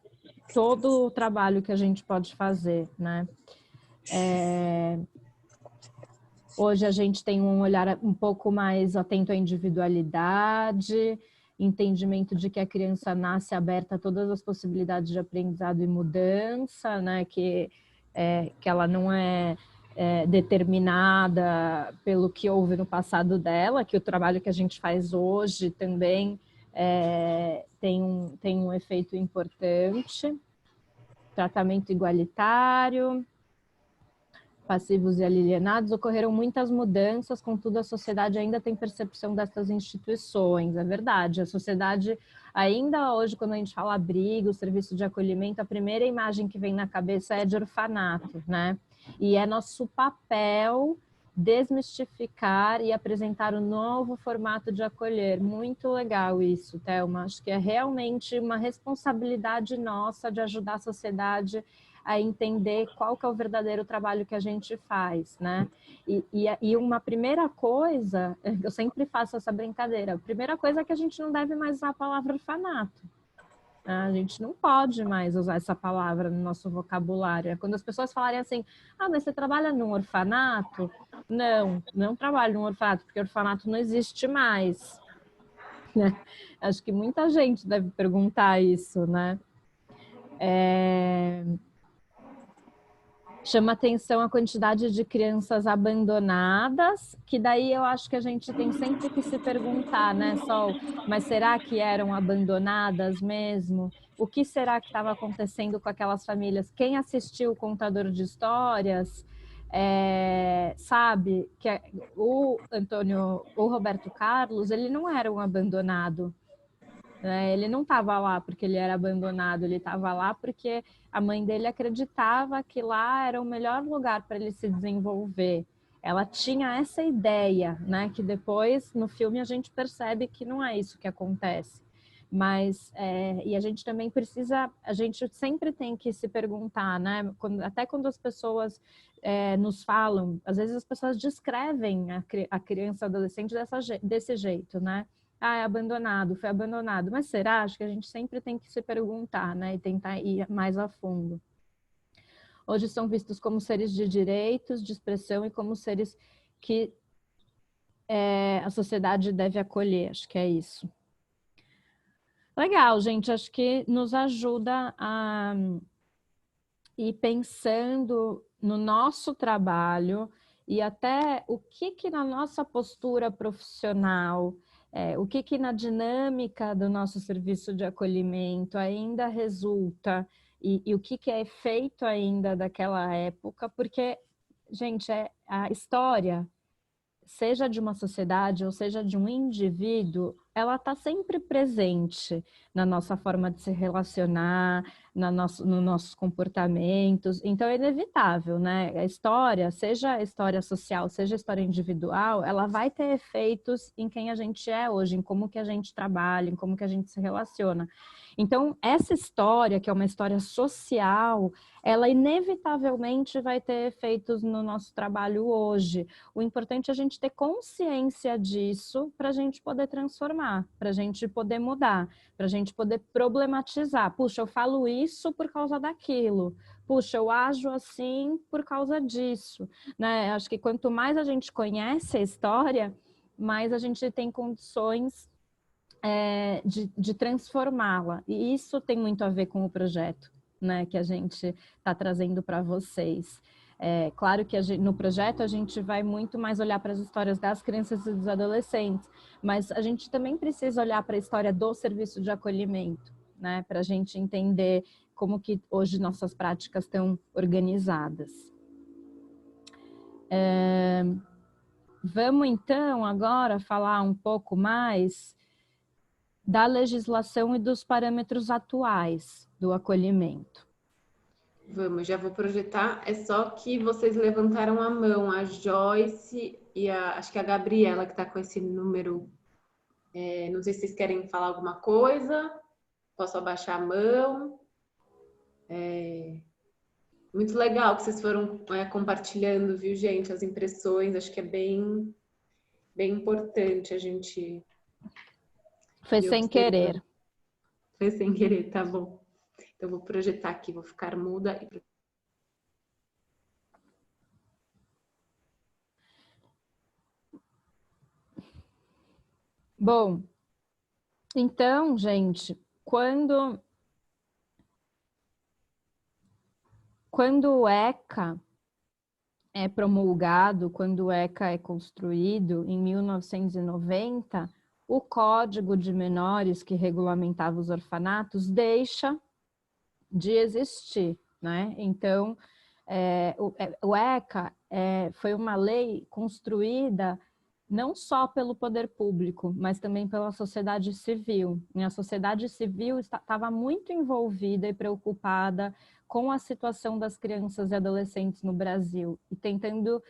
todo o trabalho que a gente pode fazer, né? Hoje a gente tem um olhar um pouco mais atento à individualidade, entendimento de que a criança nasce aberta a todas as possibilidades de aprendizado e mudança, né? Que que ela não é determinada pelo que houve no passado dela, que o trabalho que a gente faz hoje também tem um efeito importante. Tratamento igualitário, passivos e alienados, ocorreram muitas mudanças, contudo a sociedade ainda tem percepção dessas instituições, é verdade, a sociedade ainda hoje, quando a gente fala abrigo, serviço de acolhimento, a primeira imagem que vem na cabeça é de orfanato, né? E é nosso papel desmistificar e apresentar um novo formato de acolher. Muito legal isso, Thelma. Acho que é realmente uma responsabilidade nossa de ajudar a sociedade a entender qual que é o verdadeiro trabalho que a gente faz, né? E uma primeira coisa, eu sempre faço essa brincadeira, a primeira coisa é que a gente não deve mais usar a palavra orfanato. A gente não pode mais usar essa palavra no nosso vocabulário. Quando as pessoas falarem assim, mas você trabalha num orfanato? Não trabalho num orfanato, porque orfanato não existe mais. Né? Acho que muita gente deve perguntar isso, né? Chama atenção a quantidade de crianças abandonadas, que daí eu acho que a gente tem sempre que se perguntar, né, Sol? Mas será que eram abandonadas mesmo? O que será que estava acontecendo com aquelas famílias? Quem assistiu o Contador de Histórias sabe que o Roberto Carlos, ele não era um abandonado. Ele não estava lá porque ele era abandonado, ele estava lá porque a mãe dele acreditava que lá era o melhor lugar para ele se desenvolver. Ela tinha essa ideia, né? Que depois no filme a gente percebe que não é isso que acontece. Mas e a gente também precisa, a gente sempre tem que se perguntar, né? Até quando as pessoas nos falam, às vezes as pessoas descrevem a criança, adolescente desse jeito, né? É abandonado, foi abandonado. Mas será? Acho que a gente sempre tem que se perguntar, né? E tentar ir mais a fundo. Hoje são vistos como seres de direitos, de expressão e como seres que a sociedade deve acolher. Acho que é isso. Legal, gente. Acho que nos ajuda a ir pensando no nosso trabalho e até o que na nossa postura profissional, o que na dinâmica do nosso serviço de acolhimento ainda resulta e o que é feito ainda daquela época, porque, gente, a história, seja de uma sociedade ou seja de um indivíduo, ela está sempre presente na nossa forma de se relacionar, nos nossos comportamentos. Então é inevitável, né? A história, seja a história social, seja a história individual, ela vai ter efeitos em quem a gente é hoje, em como que a gente trabalha, em como que a gente se relaciona. Então, essa história, que é uma história social, ela inevitavelmente vai ter efeitos no nosso trabalho hoje. O importante é a gente ter consciência disso para a gente poder transformar, para a gente poder mudar, para a gente poder problematizar. Puxa, eu falo isso por causa daquilo. Puxa, eu ajo assim por causa disso. Né? Acho que quanto mais a gente conhece a história, mais a gente tem condições de transformá-la. E isso tem muito a ver com o projeto, né, que a gente está trazendo para vocês. Claro que no projeto a gente vai muito mais olhar para as histórias das crianças e dos adolescentes, mas a gente também precisa olhar para a história do serviço de acolhimento, né, para a gente entender como que hoje nossas práticas estão organizadas. Vamos então agora falar um pouco mais da legislação e dos parâmetros atuais do acolhimento. Vamos, já vou projetar. É só que vocês levantaram a mão, a Joyce e acho que a Gabriela, que está com esse número. Não sei se vocês querem falar alguma coisa. Posso abaixar a mão. Muito legal que vocês foram compartilhando, viu, gente? As impressões, acho que é bem importante a gente... Foi sem querer. Foi sem querer, tá bom. Então, vou projetar aqui, vou ficar muda. Bom, então, gente, quando quando o ECA é promulgado, quando o ECA é construído em 1990, o Código de Menores que regulamentava os orfanatos deixa de existir, né? Então, o ECA foi uma lei construída não só pelo poder público, mas também pela sociedade civil. E a sociedade civil estava muito envolvida e preocupada com a situação das crianças e adolescentes no Brasil e tentando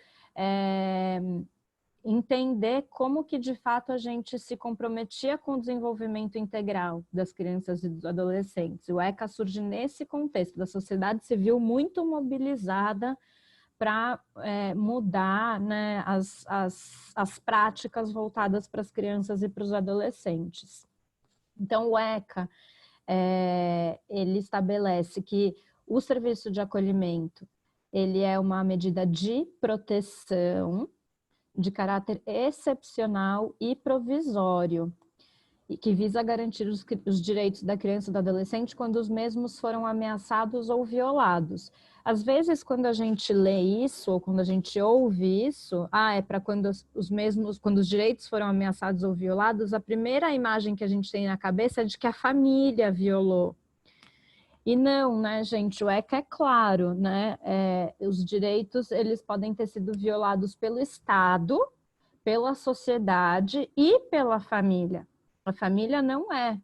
entender como que de fato a gente se comprometia com o desenvolvimento integral das crianças e dos adolescentes. O ECA surge nesse contexto da sociedade civil muito mobilizada para mudar, né, as práticas voltadas para as crianças e para os adolescentes. Então, o ECA, ele estabelece que o serviço de acolhimento, ele é uma medida de proteção de caráter excepcional e provisório, e que visa garantir os direitos da criança e do adolescente quando os mesmos foram ameaçados ou violados. Às vezes, quando a gente lê isso, ou quando a gente ouve isso, é para quando quando os direitos foram ameaçados ou violados, a primeira imagem que a gente tem na cabeça é de que a família violou. E não, né, gente, o ECA é claro, né, os direitos, eles podem ter sido violados pelo Estado, pela sociedade e pela família. A família não é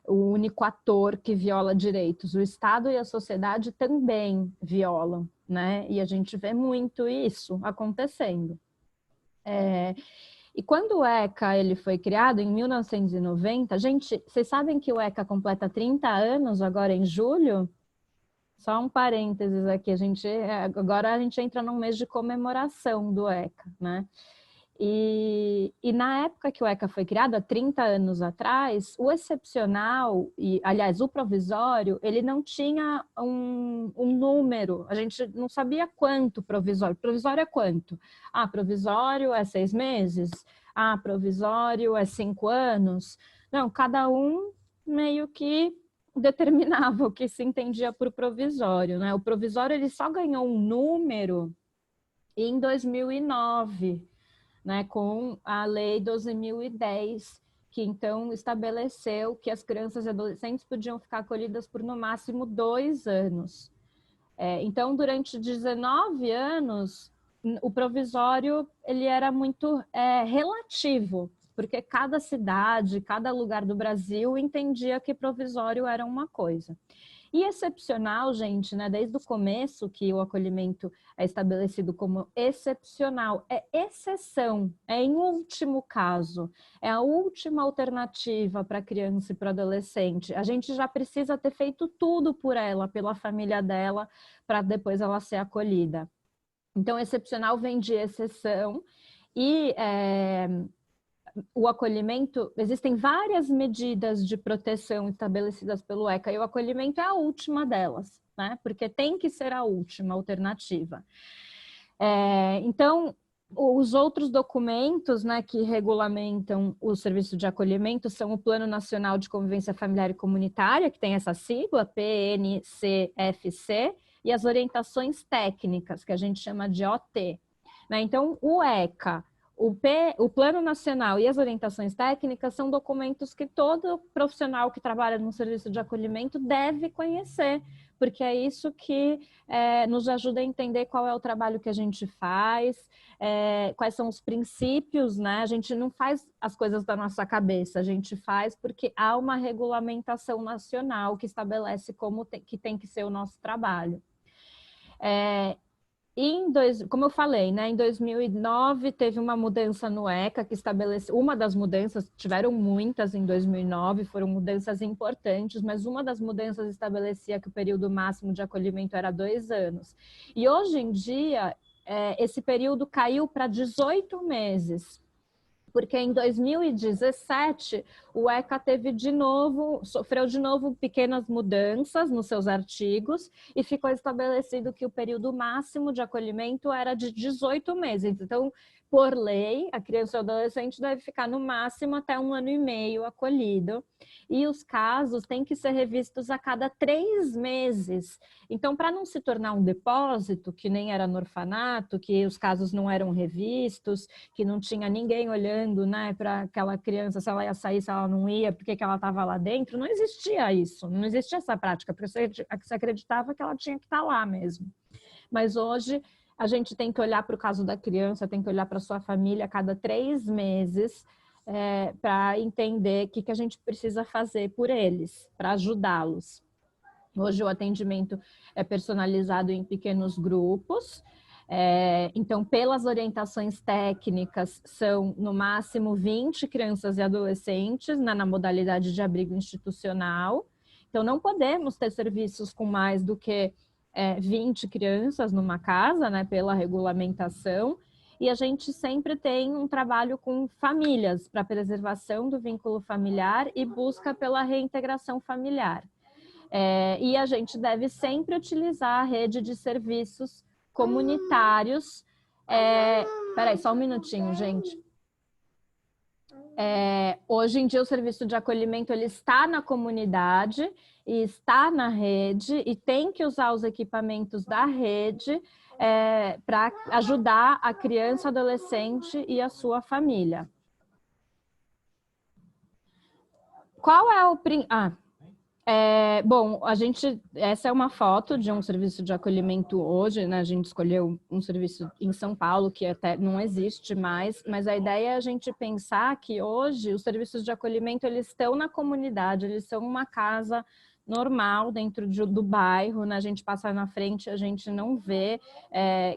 o único ator que viola direitos. O Estado e a sociedade também violam, né? E a gente vê muito isso acontecendo. E quando o ECA ele foi criado, em 1990, gente, vocês sabem que o ECA completa 30 anos agora em julho? Só um parênteses aqui, agora a gente entra num mês de comemoração do ECA, né? E na época que o ECA foi criado, há 30 anos atrás, o excepcional, aliás, o provisório, ele não tinha um número, a gente não sabia quanto provisório. Provisório é quanto? Provisório é 6 meses? Provisório é 5 anos? Não, cada um meio que determinava o que se entendia por provisório, né? O provisório ele só ganhou um número em 2009, né, com a Lei 12.010, que então estabeleceu que as crianças e adolescentes podiam ficar acolhidas por no máximo 2 anos. Então, durante 19 anos, o provisório ele era muito relativo, porque cada cidade, cada lugar do Brasil entendia que provisório era uma coisa. E excepcional, gente, né? Desde o começo que o acolhimento é estabelecido como excepcional, é exceção, é em último caso, é a última alternativa para a criança e para o adolescente. A gente já precisa ter feito tudo por ela, pela família dela, para depois ela ser acolhida. Então, excepcional vem de exceção e o acolhimento, existem várias medidas de proteção estabelecidas pelo ECA e o acolhimento é a última delas, né? Porque tem que ser a última alternativa. Então, os outros documentos, né, que regulamentam o serviço de acolhimento são o Plano Nacional de Convivência Familiar e Comunitária, que tem essa sigla, PNCFC, e as orientações técnicas, que a gente chama de OT. Né? Então, o ECA, o Plano Nacional e as orientações técnicas são documentos que todo profissional que trabalha no serviço de acolhimento deve conhecer, porque é isso que nos ajuda a entender qual é o trabalho que a gente faz, quais são os princípios, né? A gente não faz as coisas da nossa cabeça, a gente faz porque há uma regulamentação nacional que estabelece que tem que ser o nosso trabalho. Como eu falei, né, em 2009 teve uma mudança no ECA que estabeleceu, uma das mudanças, tiveram muitas em 2009, foram mudanças importantes, mas uma das mudanças estabelecia que o período máximo de acolhimento era 2 anos. E hoje em dia, esse período caiu para 18 meses. Porque em 2017, o ECA sofreu de novo pequenas mudanças nos seus artigos e ficou estabelecido que o período máximo de acolhimento era de 18 meses. Então, por lei, a criança ou adolescente deve ficar no máximo até 1 ano e meio acolhido. E os casos têm que ser revistos a cada 3 meses. Então, para não se tornar um depósito, que nem era no orfanato, que os casos não eram revistos, que não tinha ninguém olhando, né, para aquela criança, se ela ia sair, se ela não ia, porque que ela estava lá dentro, não existia isso, não existia essa prática, porque você acreditava que ela tinha que estar lá mesmo. Mas hoje a gente tem que olhar para o caso da criança, tem que olhar para a sua família a cada 3 meses, para entender o que a gente precisa fazer por eles, para ajudá-los. Hoje o atendimento é personalizado em pequenos grupos, então pelas orientações técnicas são no máximo 20 crianças e adolescentes na modalidade de abrigo institucional. Então não podemos ter serviços com mais do que 20 crianças numa casa, né, pela regulamentação, e a gente sempre tem um trabalho com famílias para preservação do vínculo familiar e busca pela reintegração familiar. E a gente deve sempre utilizar a rede de serviços comunitários. Peraí, só um minutinho, gente. Hoje em dia o serviço de acolhimento ele está na comunidade e está na rede e tem que usar os equipamentos da rede para ajudar a criança, adolescente e a sua família. Qual é o... bom, essa é uma foto de um serviço de acolhimento hoje, né? A gente escolheu um serviço em São Paulo, que até não existe mais, mas a ideia é a gente pensar que hoje os serviços de acolhimento, eles estão na comunidade, eles são uma casa normal dentro do bairro, né? A gente passa na frente, a gente não vê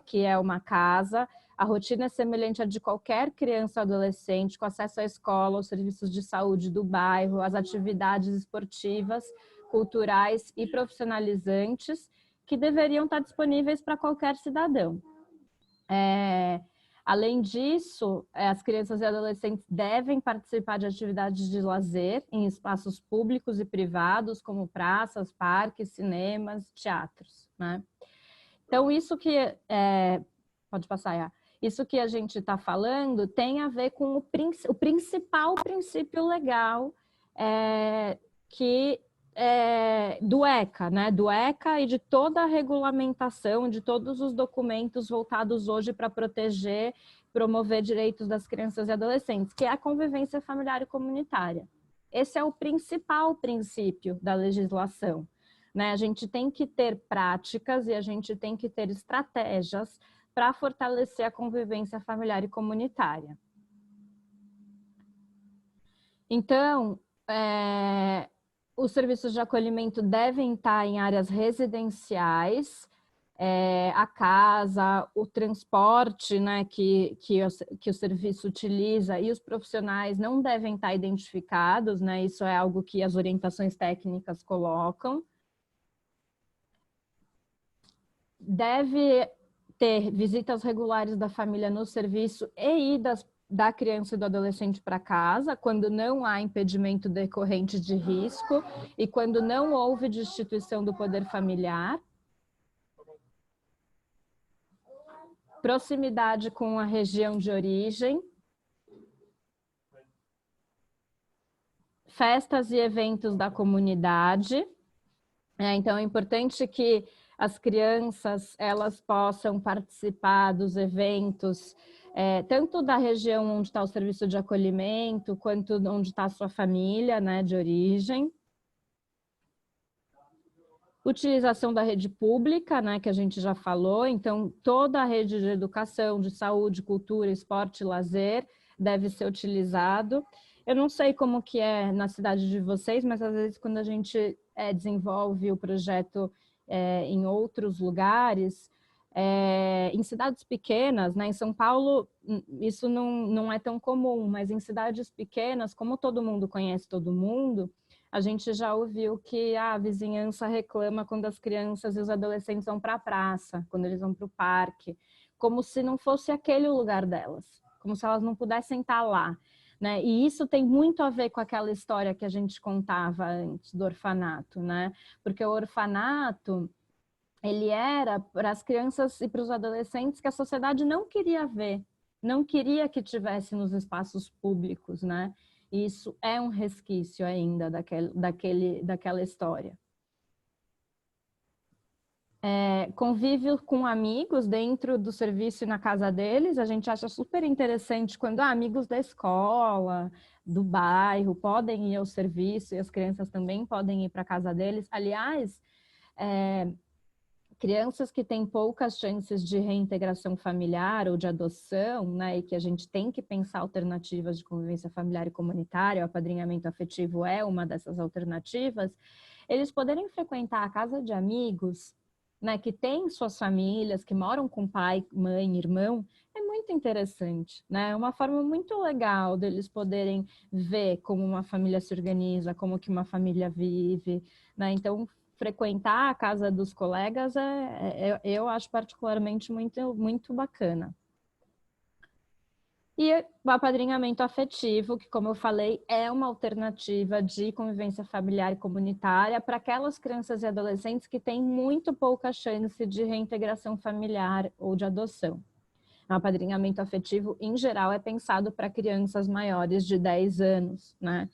que é uma casa. A rotina é semelhante à de qualquer criança ou adolescente, com acesso à escola, aos serviços de saúde do bairro, às atividades esportivas, culturais e profissionalizantes que deveriam estar disponíveis para qualquer cidadão. Além disso, as crianças e adolescentes devem participar de atividades de lazer em espaços públicos e privados, como praças, parques, cinemas, teatros, né? Então, isso que... pode passar, Iá. Isso que a gente está falando tem a ver com o principal princípio legal do ECA, né? Do ECA e de toda a regulamentação, de todos os documentos voltados hoje para proteger, promover direitos das crianças e adolescentes, que é a convivência familiar e comunitária. Esse é o principal princípio da legislação, né? A gente tem que ter práticas e a gente tem que ter estratégias para fortalecer a convivência familiar e comunitária. Então, os serviços de acolhimento devem estar em áreas residenciais, a casa, o transporte, né, que o serviço utiliza e os profissionais não devem estar identificados, né, isso é algo que as orientações técnicas colocam. Deve ter visitas regulares da família no serviço e idas da criança e do adolescente para casa, quando não há impedimento decorrente de risco e quando não houve destituição do poder familiar. Proximidade com a região de origem. Festas e eventos da comunidade. Então, é importante que as crianças elas possam participar dos eventos, tanto da região onde está o serviço de acolhimento, quanto onde está a sua família, né, de origem. Utilização da rede pública, né, que a gente já falou, então toda a rede de educação, de saúde, cultura, esporte e lazer deve ser utilizado. Eu não sei como que é na cidade de vocês, mas às vezes quando a gente desenvolve o projeto em outros lugares, em cidades pequenas, né? Em São Paulo isso não é tão comum, mas em cidades pequenas, como todo mundo conhece todo mundo, a gente já ouviu que a vizinhança reclama quando as crianças e os adolescentes vão para a praça, quando eles vão para o parque, como se não fosse aquele o lugar delas, como se elas não pudessem estar lá. né? E isso tem muito a ver com aquela história que a gente contava antes do orfanato, né? Porque o orfanato, ele era para as crianças e para os adolescentes que a sociedade não queria ver, não queria que tivesse nos espaços públicos, né? E isso é um resquício ainda daquela história. Convívio com amigos dentro do serviço e na casa deles, a gente acha super interessante quando amigos da escola, do bairro, podem ir ao serviço e as crianças também podem ir para a casa deles. Aliás, crianças que têm poucas chances de reintegração familiar ou de adoção, né, e que a gente tem que pensar alternativas de convivência familiar e comunitária, o apadrinhamento afetivo é uma dessas alternativas, eles poderem frequentar a casa de amigos, né, que têm suas famílias, que moram com pai, mãe, irmão, é muito interessante, né? É uma forma muito legal deles poderem ver como uma família se organiza, como que uma família vive, né? Então, frequentar a casa dos colegas eu acho particularmente muito, muito bacana. E o apadrinhamento afetivo, que, como eu falei, é uma alternativa de convivência familiar e comunitária para aquelas crianças e adolescentes que têm muito pouca chance de reintegração familiar ou de adoção. O apadrinhamento afetivo, em geral, é pensado para crianças maiores de 10 anos, né?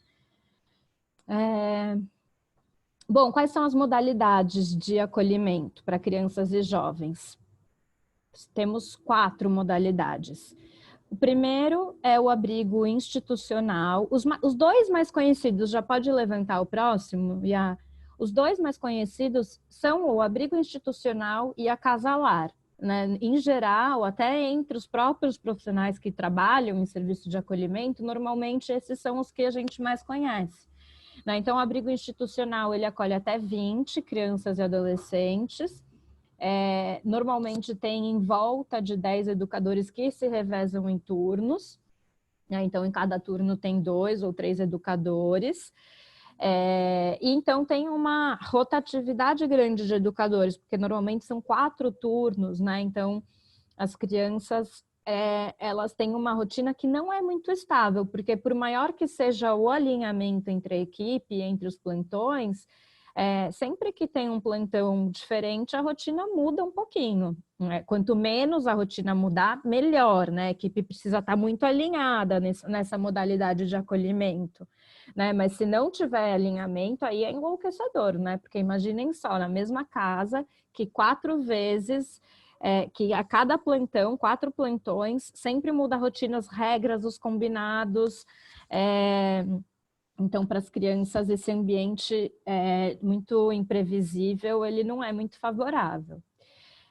Bom, quais são as modalidades de acolhimento para crianças e jovens? Temos 4 modalidades. O primeiro é o abrigo institucional. Os 2 mais conhecidos, já pode levantar o próximo, Iá? Os 2 mais conhecidos são o abrigo institucional e a casa-lar, né? Em geral, até entre os próprios profissionais que trabalham em serviço de acolhimento, normalmente esses são os que a gente mais conhece, né? Então, o abrigo institucional, ele acolhe até 20 crianças e adolescentes. Normalmente tem em volta de 10 educadores que se revezam em turnos, né? Então, em cada turno tem 2 ou 3 educadores. E então tem uma rotatividade grande de educadores, porque normalmente são 4 turnos, né? Então, as crianças, elas têm uma rotina que não é muito estável, porque por maior que seja o alinhamento entre a equipe, entre os plantões, sempre que tem um plantão diferente, a rotina muda um pouquinho, né? Quanto menos a rotina mudar, melhor, né? A equipe precisa estar muito alinhada nessa modalidade de acolhimento, né? Mas se não tiver alinhamento, aí é enlouquecedor, né? Porque imaginem só, na mesma casa, que 4 vezes, que a cada plantão, 4 plantões, sempre muda a rotina, as regras, os combinados. Então, para as crianças, esse ambiente muito imprevisível, ele não é muito favorável.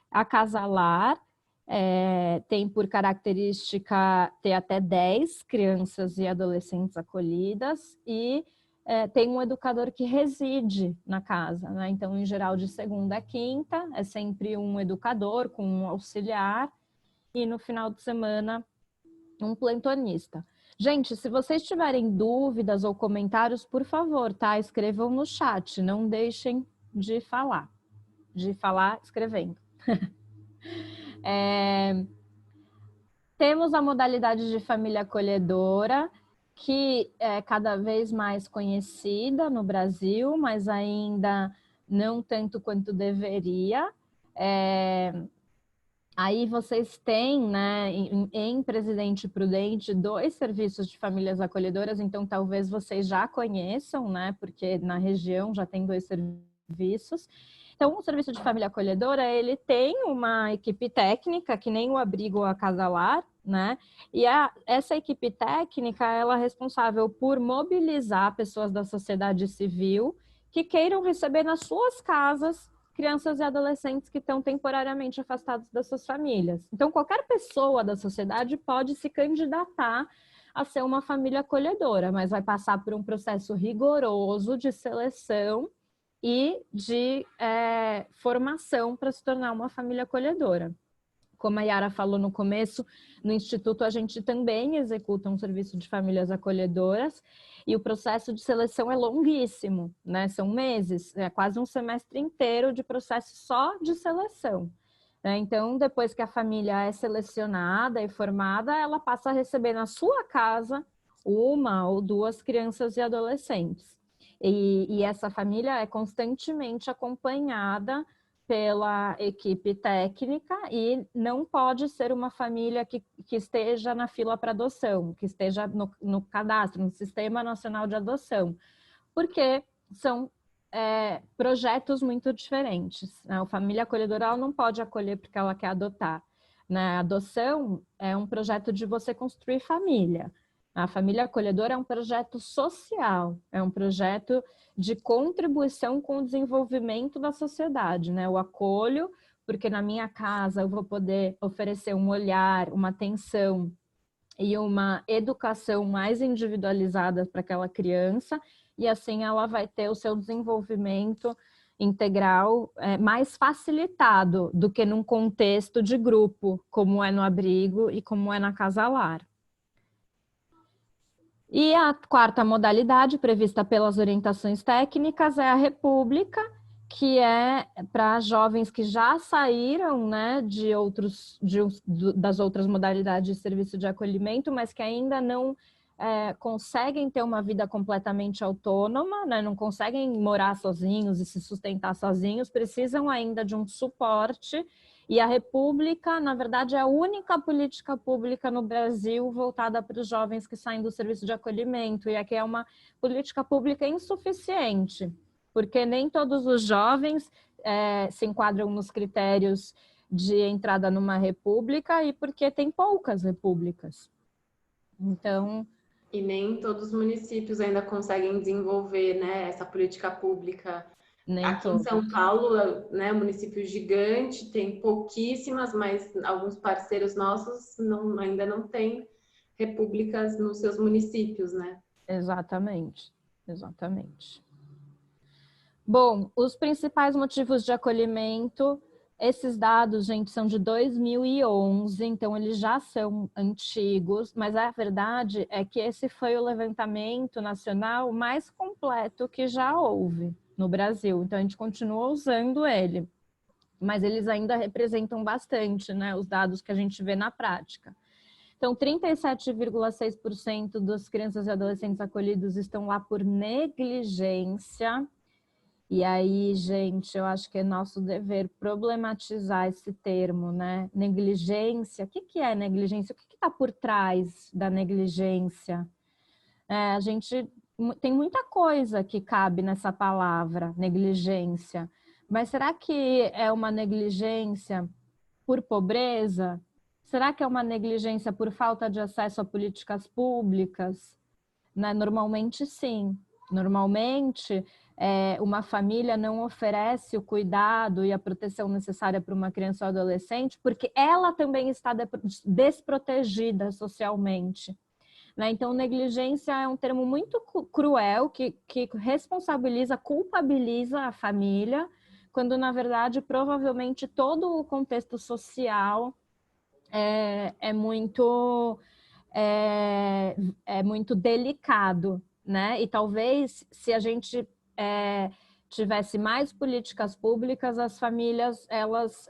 A casa-lar tem por característica ter até 10 crianças e adolescentes acolhidas e tem um educador que reside na casa, né? Então, em geral, de segunda a quinta, é sempre um educador com um auxiliar e no final de semana, um plantonista. Gente, se vocês tiverem dúvidas ou comentários, por favor, tá? Escrevam no chat, não deixem de falar escrevendo. Temos a modalidade de família acolhedora, que é cada vez mais conhecida no Brasil, mas ainda não tanto quanto deveria. Aí vocês têm, né, em Presidente Prudente, 2 serviços de famílias acolhedoras, então talvez vocês já conheçam, né, porque na região já tem 2 serviços. Então, o serviço de família acolhedora, ele tem uma equipe técnica, que nem o abrigo ou a casa-lar, né, e essa equipe técnica, ela é responsável por mobilizar pessoas da sociedade civil que queiram receber nas suas casas crianças e adolescentes que estão temporariamente afastados das suas famílias. Então, qualquer pessoa da sociedade pode se candidatar a ser uma família acolhedora, mas vai passar por um processo rigoroso de seleção e de formação para se tornar uma família acolhedora. Como a Yara falou no começo, no Instituto a gente também executa um serviço de famílias acolhedoras e o processo de seleção é longuíssimo, né? São meses, quase um semestre inteiro de processo só de seleção, né? Então, depois que a família é selecionada e formada, ela passa a receber na sua casa uma ou duas crianças e adolescentes. E essa família é constantemente acompanhada pela equipe técnica e não pode ser uma família que esteja na fila para adoção, que esteja no cadastro, no Sistema Nacional de Adoção, porque são projetos muito diferentes. Né? A família acolhedora ela não pode acolher porque ela quer adotar. Né? A adoção é um projeto de você construir família. A família acolhedora é um projeto social, é um projeto de contribuição com o desenvolvimento da sociedade. Né? Eu acolho porque na minha casa eu vou poder oferecer um olhar, uma atenção e uma educação mais individualizada para aquela criança, e assim ela vai ter o seu desenvolvimento integral mais facilitado do que num contexto de grupo, como é no abrigo e como é na casa-lar. E a quarta modalidade prevista pelas orientações técnicas é a república, que é para jovens que já saíram, né, das outras modalidades de serviço de acolhimento, mas que ainda não conseguem ter uma vida completamente autônoma, né, não conseguem morar sozinhos e se sustentar sozinhos, precisam ainda de um suporte. E a República, na verdade, é a única política pública no Brasil voltada para os jovens que saem do serviço de acolhimento. E aqui é uma política pública insuficiente, porque nem todos os jovens se enquadram nos critérios de entrada numa república e porque tem poucas repúblicas. Então... E nem todos os municípios ainda conseguem desenvolver, né, essa política pública. Aqui em São Paulo, né, município gigante, tem pouquíssimas, mas alguns parceiros nossos ainda não têm repúblicas nos seus municípios, né? Exatamente, exatamente. Bom, os principais motivos de acolhimento, esses dados, gente, são de 2011, então eles já são antigos, mas a verdade é que esse foi o levantamento nacional mais completo que já houve no Brasil, então a gente continua usando ele, mas eles ainda representam bastante, né, os dados que a gente vê na prática. Então, 37,6% das crianças e adolescentes acolhidos estão lá por negligência. E aí, gente, eu acho que é nosso dever problematizar esse termo, né? Negligência. O que é negligência? O que está por trás da negligência? A gente tem muita coisa que cabe nessa palavra, negligência. Mas será que é uma negligência por pobreza? Será que é uma negligência por falta de acesso a políticas públicas? Né? Normalmente, sim. Normalmente, uma família não oferece o cuidado e a proteção necessária para uma criança ou adolescente porque ela também está desprotegida socialmente. Né? Então, negligência é um termo muito cruel que responsabiliza, culpabiliza a família, quando, na verdade, provavelmente todo o contexto social é muito delicado, né? E talvez se a gente tivesse mais políticas públicas, as famílias elas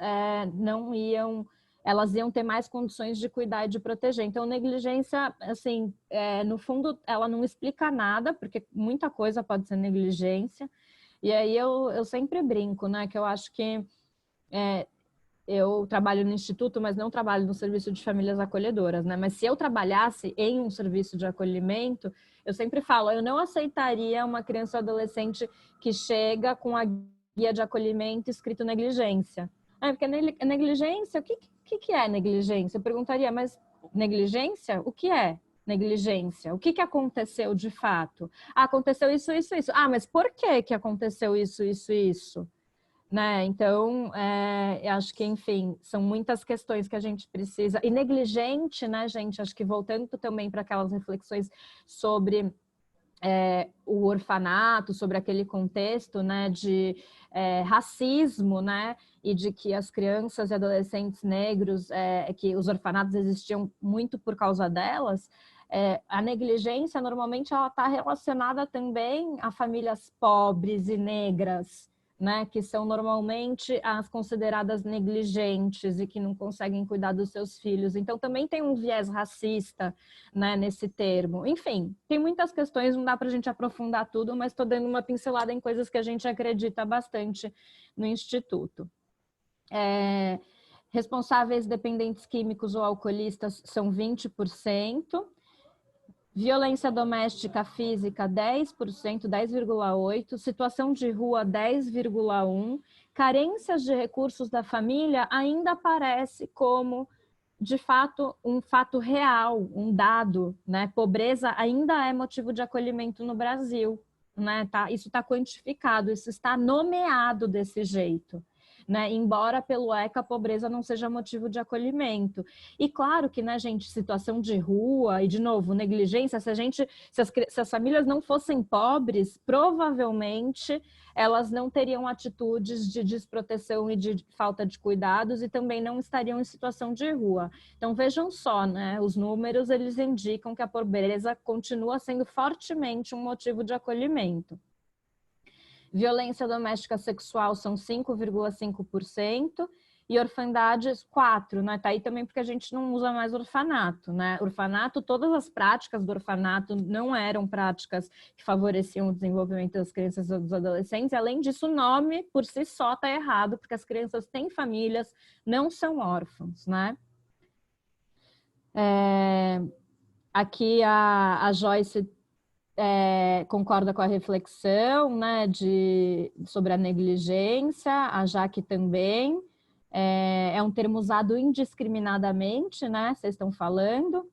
iam ter mais condições de cuidar e de proteger. Então, negligência, assim, no fundo, ela não explica nada, porque muita coisa pode ser negligência. E aí eu sempre brinco, né? Que eu acho que eu trabalho no instituto, mas não trabalho no serviço de famílias acolhedoras, né? Mas se eu trabalhasse em um serviço de acolhimento, eu sempre falo, eu não aceitaria uma criança ou adolescente que chega com a guia de acolhimento escrito negligência. Porque negligência, o que é negligência? Eu perguntaria, mas negligência? O que é negligência? O que aconteceu de fato? Aconteceu isso, isso, isso. Mas por que aconteceu isso, isso, isso? Né? Então, eu acho que, enfim, são muitas questões que a gente precisa... E negligente, né, gente? Acho que voltando também para aquelas reflexões sobre o orfanato, sobre aquele contexto, né, de racismo, né? E de que as crianças e adolescentes negros, que os orfanatos existiam muito por causa delas, a negligência, normalmente, ela está relacionada também a famílias pobres e negras, né, que são normalmente as consideradas negligentes e que não conseguem cuidar dos seus filhos. Então, também tem um viés racista, né, nesse termo. Enfim, tem muitas questões, não dá para a gente aprofundar tudo, mas estou dando uma pincelada em coisas que a gente acredita bastante no Instituto. Responsáveis dependentes químicos ou alcoolistas são 20%. Violência doméstica física, 10%, 10,8%. Situação de rua, 10,1%. Carências de recursos da família ainda aparece como, de fato, um fato real, um dado, né? Pobreza ainda é motivo de acolhimento no Brasil, né? Isso está quantificado, isso está nomeado desse jeito. Né? Embora pelo ECA a pobreza não seja motivo de acolhimento. E claro que, né, gente, situação de rua e, de novo, negligência, se as famílias não fossem pobres, provavelmente elas não teriam atitudes de desproteção e de falta de cuidados e também não estariam em situação de rua. Então, vejam só, né, os números, eles indicam que a pobreza continua sendo fortemente um motivo de acolhimento. Violência doméstica sexual são 5,5% e orfandades 4%, né? Tá aí também porque a gente não usa mais orfanato, né? Orfanato, todas as práticas do orfanato não eram práticas que favoreciam o desenvolvimento das crianças e dos adolescentes. Além disso, o nome por si só tá errado, porque as crianças têm famílias, não são órfãos, né? Aqui a Joyce concorda com a reflexão, né, sobre a negligência, a Jaque também. É um termo usado indiscriminadamente, né, vocês estão falando.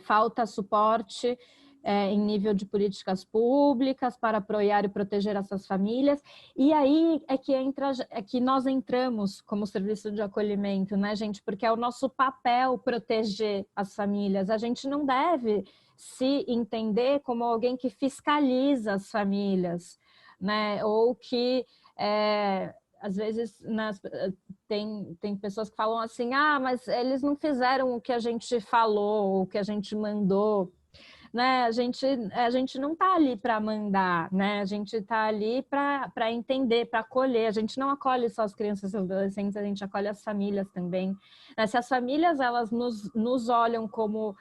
Falta suporte em nível de políticas públicas para apoiar e proteger essas famílias. E aí é que nós entramos como serviço de acolhimento, né, gente? Porque é o nosso papel proteger as famílias. A gente não deve se entender como alguém que fiscaliza as famílias, né? Ou que às vezes tem pessoas que falam assim, mas eles não fizeram o que a gente falou, o que a gente mandou, né? A gente não está ali para mandar, né? A gente está ali para entender, para acolher. A gente não acolhe só as crianças e os adolescentes, a gente acolhe as famílias também. Se as famílias elas nos olham como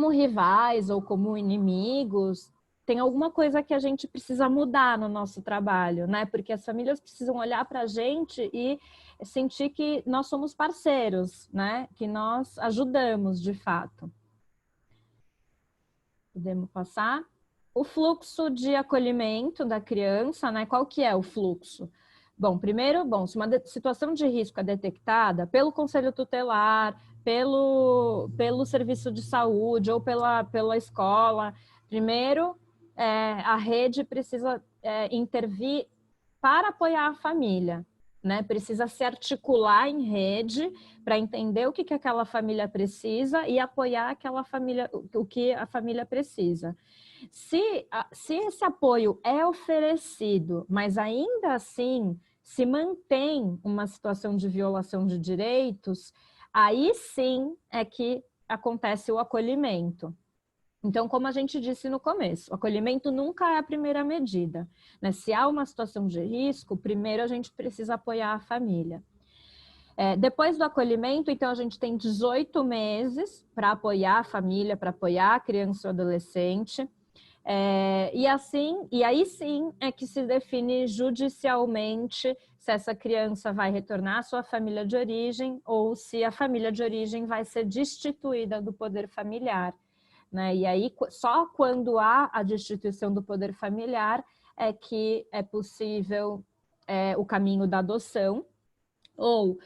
rivais ou como inimigos, tem alguma coisa que a gente precisa mudar no nosso trabalho, né? Porque as famílias precisam olhar para a gente e sentir que nós somos parceiros, né? Que nós ajudamos de fato. Podemos passar? O fluxo de acolhimento da criança, né? Qual que é o fluxo? Bom, primeiro, se uma situação de risco é detectada pelo conselho tutelar, pelo serviço de saúde ou pela escola, primeiro a rede precisa intervir para apoiar a família, né? Precisa se articular em rede para entender o que aquela família precisa e apoiar aquela família, o que a família precisa. Se esse apoio é oferecido, mas ainda assim se mantém uma situação de violação de direitos, aí sim é que acontece o acolhimento. Então, como a gente disse no começo, o acolhimento nunca é a primeira medida, né? Se há uma situação de risco, primeiro a gente precisa apoiar a família. Depois do acolhimento, então, a gente tem 18 meses para apoiar a família, para apoiar a criança ou adolescente. E aí sim é que se define judicialmente se essa criança vai retornar à sua família de origem ou se a família de origem vai ser destituída do poder familiar, né? E aí só quando há a destituição do poder familiar é que é possível o caminho da adoção, ou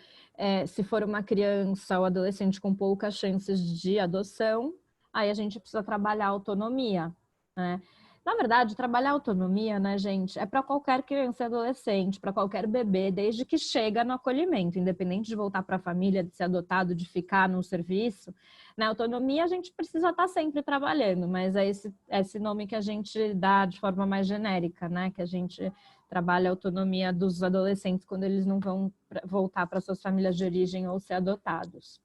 se for uma criança ou adolescente com poucas chances de adoção, aí a gente precisa trabalhar a autonomia, né? Na verdade, trabalhar a autonomia, né, gente, é para qualquer criança e adolescente, para qualquer bebê, desde que chega no acolhimento, independente de voltar para a família, de ser adotado, de ficar no serviço. Na autonomia, a gente precisa estar sempre trabalhando, mas é esse nome que a gente dá de forma mais genérica, né, que a gente trabalha a autonomia dos adolescentes quando eles não vão voltar para suas famílias de origem ou ser adotados.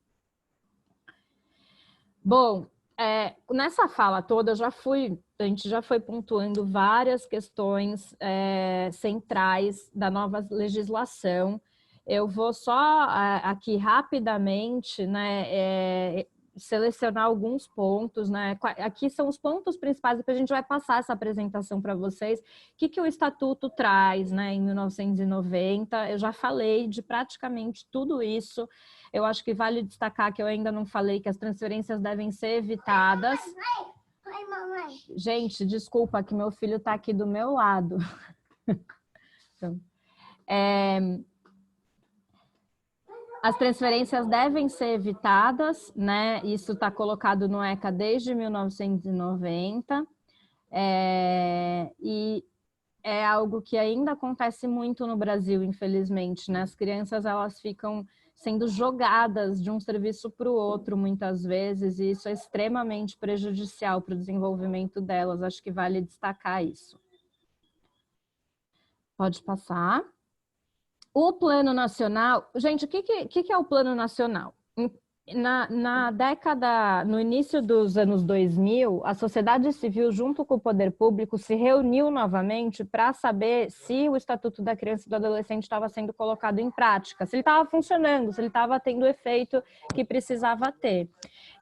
Bom, Nessa fala toda, a gente já foi pontuando várias questões centrais da nova legislação. Eu vou só aqui rapidamente, né, selecionar alguns pontos, né? Aqui são os pontos principais, depois a gente vai passar essa apresentação para vocês. O que o Estatuto traz, né, em 1990? Eu já falei de praticamente tudo isso. Eu acho que vale destacar que eu ainda não falei que as transferências devem ser evitadas. Oi, mamãe. Gente, desculpa que meu filho está aqui do meu lado. Então, as transferências devem ser evitadas, né? Isso está colocado no ECA desde 1990. E é algo que ainda acontece muito no Brasil, infelizmente, né? As crianças, elas ficam sendo jogadas de um serviço para o outro, muitas vezes, e isso é extremamente prejudicial para o desenvolvimento delas. Acho que vale destacar isso. Pode passar. O Plano Nacional... Gente, o que é o Plano Nacional? No início dos anos 2000, a sociedade civil, junto com o poder público, se reuniu novamente para saber se o Estatuto da Criança e do Adolescente estava sendo colocado em prática, se ele estava funcionando, se ele estava tendo o efeito que precisava ter.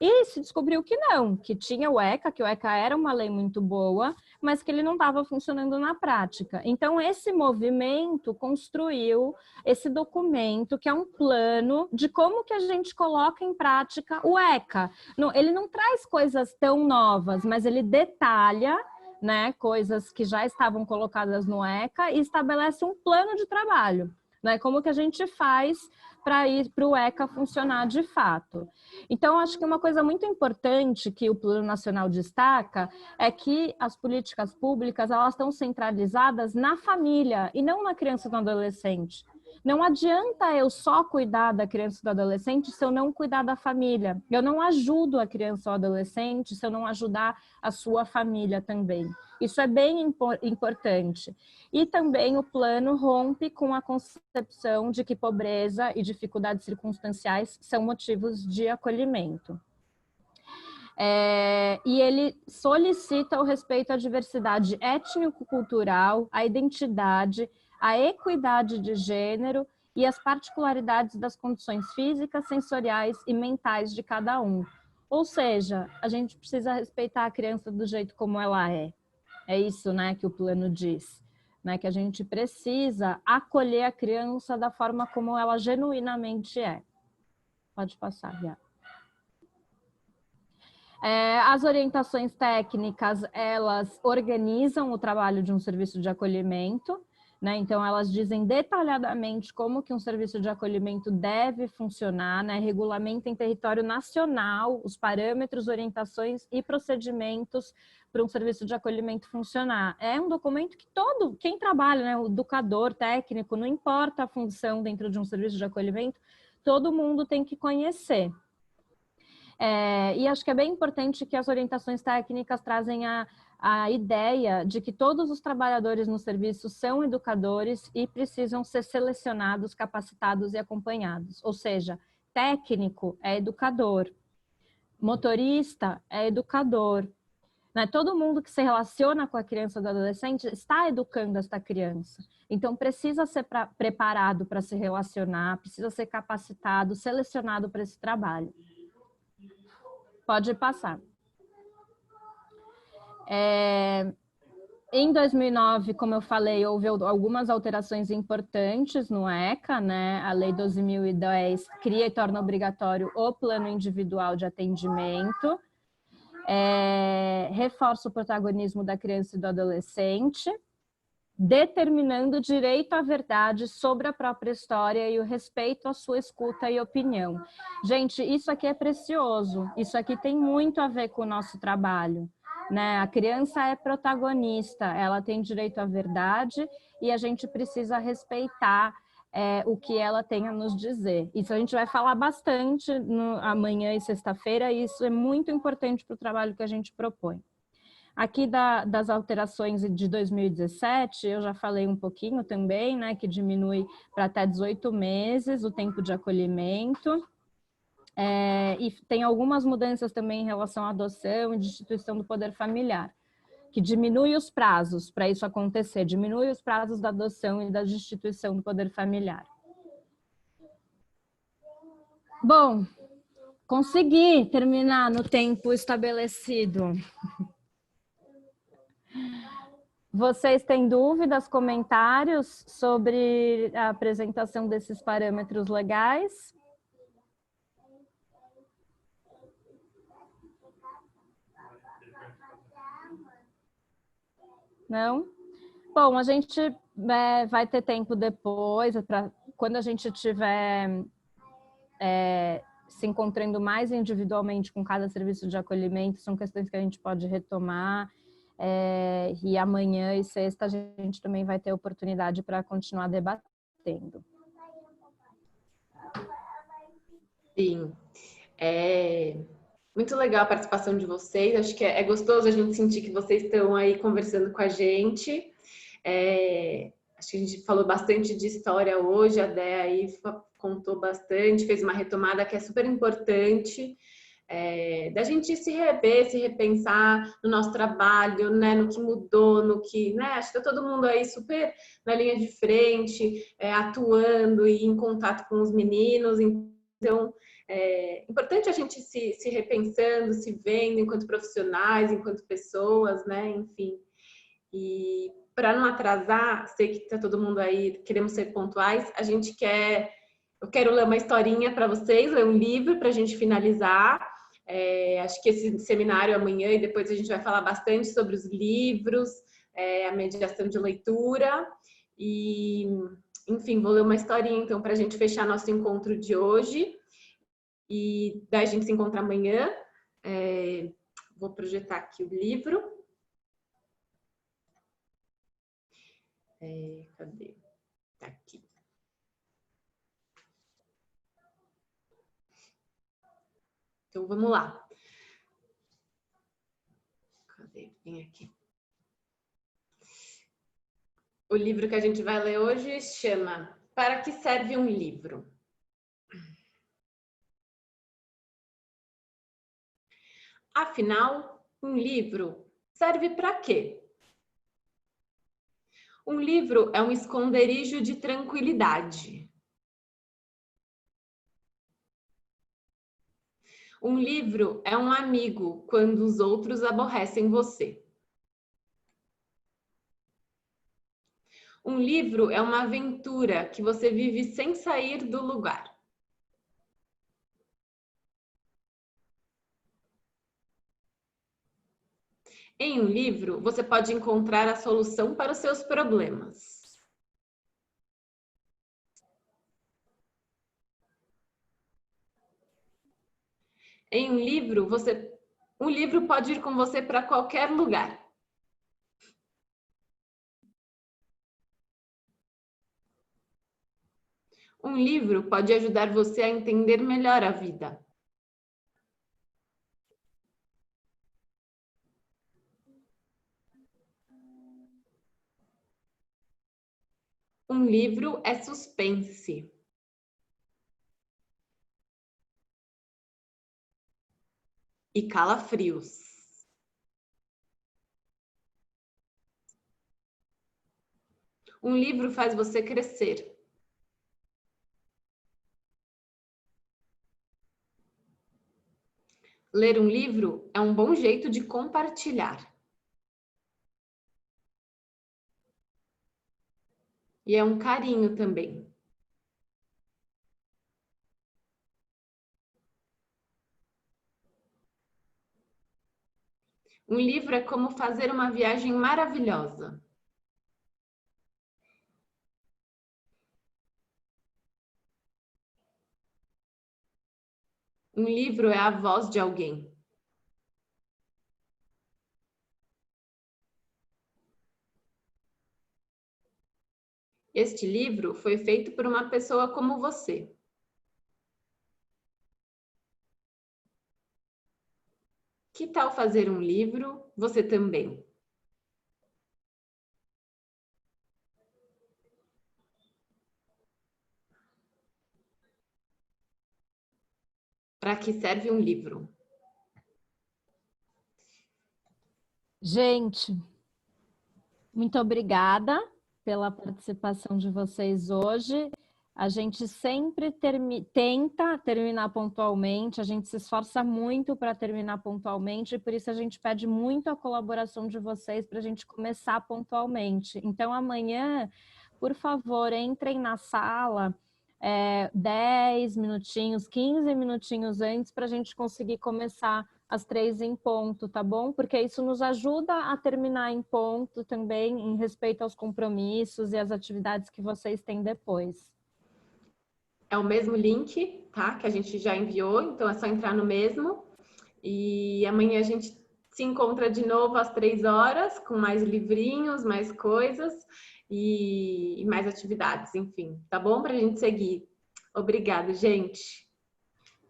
E se descobriu que não, que tinha o ECA, que o ECA era uma lei muito boa, mas que ele não estava funcionando na prática. Então, esse movimento construiu esse documento, que é um plano de como que a gente coloca em prática o ECA. Ele não traz coisas tão novas, mas ele detalha, né, coisas que já estavam colocadas no ECA e estabelece um plano de trabalho, né, como que a gente faz para ir para o ECA funcionar de fato. Então, acho que uma coisa muito importante que o Plano Nacional destaca é que as políticas públicas, elas estão centralizadas na família e não na criança e no adolescente. Não adianta eu só cuidar da criança e do adolescente se eu não cuidar da família. Eu não ajudo a criança ou adolescente se eu não ajudar a sua família também. Isso é bem importante. E também o plano rompe com a concepção de que pobreza e dificuldades circunstanciais são motivos de acolhimento. E ele solicita o respeito à diversidade étnico-cultural, à identidade, a equidade de gênero e as particularidades das condições físicas, sensoriais e mentais de cada um. Ou seja, a gente precisa respeitar a criança do jeito como ela é. É isso, né, que o plano diz, né, que a gente precisa acolher a criança da forma como ela genuinamente é. Pode passar, Bia. As orientações técnicas, elas organizam o trabalho de um serviço de acolhimento, né? Então, elas dizem detalhadamente como que um serviço de acolhimento deve funcionar, né? Regulamenta em território nacional os parâmetros, orientações e procedimentos para um serviço de acolhimento funcionar. É um documento que quem trabalha, né? O educador, técnico, não importa a função dentro de um serviço de acolhimento, todo mundo tem que conhecer. E acho que é bem importante que as orientações técnicas trazem a ideia de que todos os trabalhadores no serviço são educadores e precisam ser selecionados, capacitados e acompanhados. Ou seja, técnico é educador, motorista é educador. Né? Todo mundo que se relaciona com a criança ou do adolescente está educando esta criança. Então, precisa ser preparado para se relacionar, precisa ser capacitado, selecionado para esse trabalho. Pode passar. Em 2009, como eu falei, houve algumas alterações importantes no ECA, né? A Lei 12.010 cria e torna obrigatório o plano individual de atendimento, reforça o protagonismo da criança e do adolescente, determinando o direito à verdade sobre a própria história e o respeito à sua escuta e opinião. Gente, isso aqui é precioso, isso aqui tem muito a ver com o nosso trabalho, né? A criança é protagonista, ela tem direito à verdade e a gente precisa respeitar o que ela tem a nos dizer. Isso a gente vai falar bastante amanhã e sexta-feira, e isso é muito importante para o trabalho que a gente propõe. Aqui das alterações de 2017, eu já falei um pouquinho também, né, que diminui para até 18 meses o tempo de acolhimento. E tem algumas mudanças também em relação à adoção e destituição do poder familiar, que diminui os prazos para isso acontecer, diminui os prazos da adoção e da destituição do poder familiar. Bom, consegui terminar no tempo estabelecido. Vocês têm dúvidas, comentários sobre a apresentação desses parâmetros legais? Não? Bom, a gente vai ter tempo depois, quando a gente estiver se encontrando mais individualmente com cada serviço de acolhimento, são questões que a gente pode retomar, e amanhã e sexta a gente também vai ter oportunidade para continuar debatendo. Sim, muito legal a participação de vocês, acho que é gostoso a gente sentir que vocês estão aí conversando com a gente. Acho que a gente falou bastante de história hoje, a Dé aí contou bastante, fez uma retomada que é super importante, da gente se rever, se repensar no nosso trabalho, né, no que mudou, no que, né, acho que está todo mundo aí super na linha de frente, atuando e em contato com os meninos, então é importante a gente se repensando, se vendo enquanto profissionais, enquanto pessoas, né, enfim, e para não atrasar, sei que está todo mundo aí, queremos ser pontuais, eu quero ler uma historinha para vocês, ler um livro para a gente finalizar. Acho que esse seminário amanhã e depois a gente vai falar bastante sobre os livros, a mediação de leitura e, enfim, vou ler uma historinha então para a gente fechar nosso encontro de hoje e daí a gente se encontra amanhã. Vou projetar aqui o livro. Cadê? Tá aqui. Então, vamos lá. Cadê? Vem aqui. O livro que a gente vai ler hoje chama Para que serve um livro? Afinal, um livro serve para quê? Um livro é um esconderijo de tranquilidade. Um livro é um amigo quando os outros aborrecem você. Um livro é uma aventura que você vive sem sair do lugar. Em um livro, você pode encontrar a solução para os seus problemas. Em um livro, um livro pode ir com você para qualquer lugar. Um livro pode ajudar você a entender melhor a vida. Um livro é suspense. E calafrios. Um livro faz você crescer. Ler um livro é um bom jeito de compartilhar. E é um carinho também. Um livro é como fazer uma viagem maravilhosa. Um livro é a voz de alguém. Este livro foi feito por uma pessoa como você. Que tal fazer um livro, você também? Para Para que serve um livro? Gente, muito obrigada pela participação de vocês hoje. A gente sempre tenta terminar pontualmente, a gente se esforça muito para terminar pontualmente, e por isso a gente pede muito a colaboração de vocês para a gente começar pontualmente. Então, amanhã, por favor, entrem na sala 10 minutinhos, 15 minutinhos antes para a gente conseguir começar às 3 em ponto, tá bom? Porque isso nos ajuda a terminar em ponto também, em respeito aos compromissos e às atividades que vocês têm depois. É o mesmo link, tá? Que a gente já enviou, então é só entrar no mesmo. E amanhã a gente se encontra de novo às 3 horas, com mais livrinhos, mais coisas e mais atividades, enfim. Tá bom? Pra gente seguir. Obrigada, gente.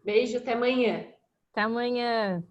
Beijo, até amanhã. Até amanhã.